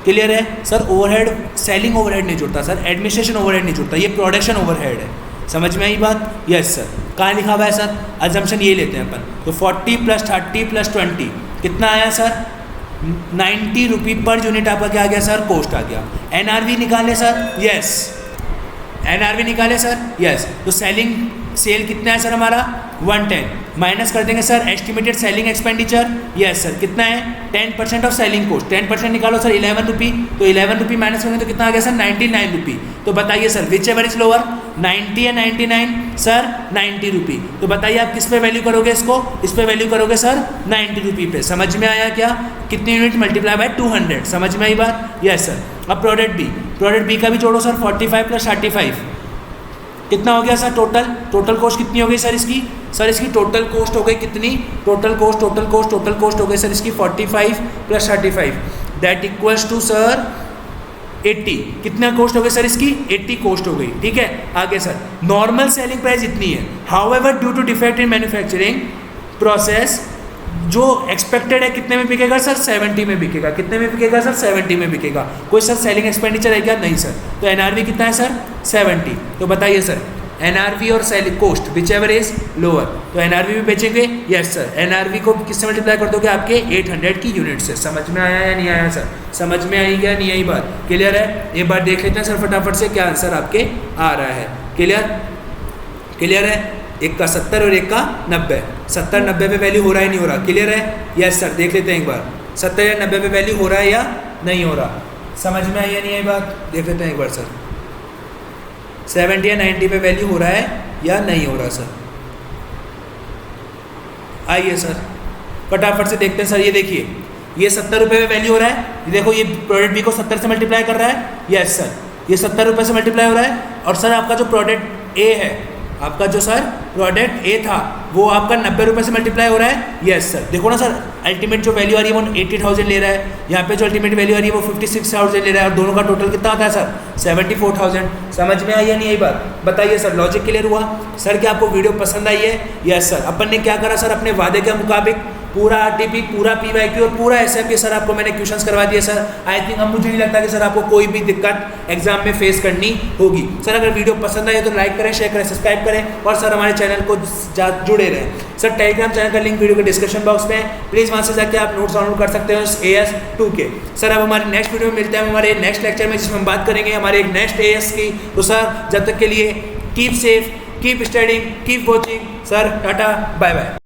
क्लियर है सर? ओवरहेड, सेलिंग ओवरहेड नहीं जुड़ता सर, एडमिनिस्ट्रेशन ओवरहेड नहीं जुड़ता, ये प्रोडक्शन ओवरहेड है। समझ में आई बात? Yes sir. कहाँ लिखा हुआ है सर? अजम्पशन ये लेते हैं अपन, तो 40 + 30 + 20 कितना आया सर? 90 रुपये पर यूनिट आपका क्या आ गया सर? कोस्ट आ गया। NRV निकाले सर? यस। NRV निकाले सर? यस। तो सेल कितना है सर हमारा? 110 माइनस कर देंगे sir estimated selling expenditure. Yes sir. कितना है? 10% ऑफ सेलिंग कोस्ट। 10% निकालो सर 11 रुपये, तो 11 रुपये माइनस करेंगे तो कितना आ गया सर? 99 रुपये। तो बताइए sir whichever is lower, 90 या 99? सर 90 रुपये। तो बताइए आप किस पे वैल्यू करोगे इसको? इस पे वैल्यू करोगे सर 90 रुपये पे। समझ में आया क्या? कितनी यूनिट मल्टीप्लाई बाय 200। समझ में आई बात? Yes sir. अब प्रोडक्ट बी का भी जोड़ो सर, 45 + 35 कितना हो गया सर? टोटल कॉस्ट कितनी हो गई सर इसकी? सर इसकी टोटल कॉस्ट हो गई कितनी? टोटल कॉस्ट हो गई सर इसकी 45 + 35 दैट इक्वल्स टू सर 80। कितना कॉस्ट हो गई सर इसकी? 80 कॉस्ट हो गई। ठीक है, आगे सर नॉर्मल सेलिंग प्राइस इतनी है, however due to defect in manufacturing process जो एक्सपेक्टेड है कितने में बिकेगा सर? 70 में बिकेगा। कितने में बिकेगा सर? 70 में बिकेगा। कोई सर सेलिंग एक्सपेंडिचर है क्या? नहीं सर। तो NRV कितना है सर? 70। तो बताइए सर NRV और selling cost whichever is lower, तो NRV भी बेचेंगे? Yes sir. NRV को किससे मल्टीप्लाई कर दोगे? आपके 800 की यूनिट से। समझ में आया या नहीं आया सर? समझ में आई क्या नहीं आई बात? क्लियर है? एक बार देख लेते हैं सर फटाफट से क्या आंसर आपके आ रहा है। क्लियर है? एक का 70 और एक का 90। 70 90 पे वैल्यू हो रहा है नहीं हो रहा? क्लियर है? Yes sir. देख लेते हैं एक बार 70 या 90 पे वैल्यू हो रहा है या नहीं हो रहा? समझ में आई या नहीं आई बात? देख लेते हैं एक बार सर 70 या 90 पे वैल्यू हो रहा है या नहीं हो रहा सर? आइए सर फटाफट से देखते हैं सर। ये देखिए ये 70 रुपये पे वैल्यू हो रहा है, ये देखो ये प्रोडक्ट बी को 70 से मल्टीप्लाई कर रहा है। यस सर, ये 70 रुपये से मल्टीप्लाई हो रहा है। और सर आपका जो प्रोडक्ट ए है, आपका जो सर प्रोडक्ट ए था वो आपका 90 रुपये से मल्टीप्लाई हो रहा है। Yes sir. देखो ना सर अल्टीमेट जो वैल्यू आ रही है वो 80,000 ले रहा है, यहाँ पे जो अल्टीमेट वैल्यू आ रही है वो 56,000 ले रहा है, और दोनों का टोटल कितना आता है सर? 74,000। समझ में आई या नहीं आई बात? बताइए सर लॉजिक क्लियर हुआ? सर क्या आपको वीडियो पसंद आई है? Yes sir. अपन ने क्या करा सर, अपने वादे के मुताबिक पूरा आरटीपी, पूरा पीवाईक्यू और पूरा एसएमपी सर आपको मैंने क्वेश्चंस करवा दिए सर। आई थिंक अब मुझे नहीं लगता कि सर आपको कोई भी दिक्कत एग्जाम में फेस करनी होगी। सर अगर वीडियो पसंद आए तो लाइक करें, शेयर करें, सब्सक्राइब करें और सर हमारे चैनल को जुड़े रहें। सर टेलीग्राम चैनल का लिंक वीडियो के डिस्क्रिप्शन बॉक्स में है, प्लीज़ वहाँ से जाकर आप नोट्स डाउनलोड कर सकते हो AS2 के। सर अब हमारे नेक्स्ट वीडियो में मिलते हैं हमारे नेक्स्ट लेक्चर में, जिसमें हम बात करेंगे हमारे एक नेक्स्ट AS की। तो सर जब तक के लिए keep safe, keep studying, keep watching. Sir tata bye bye.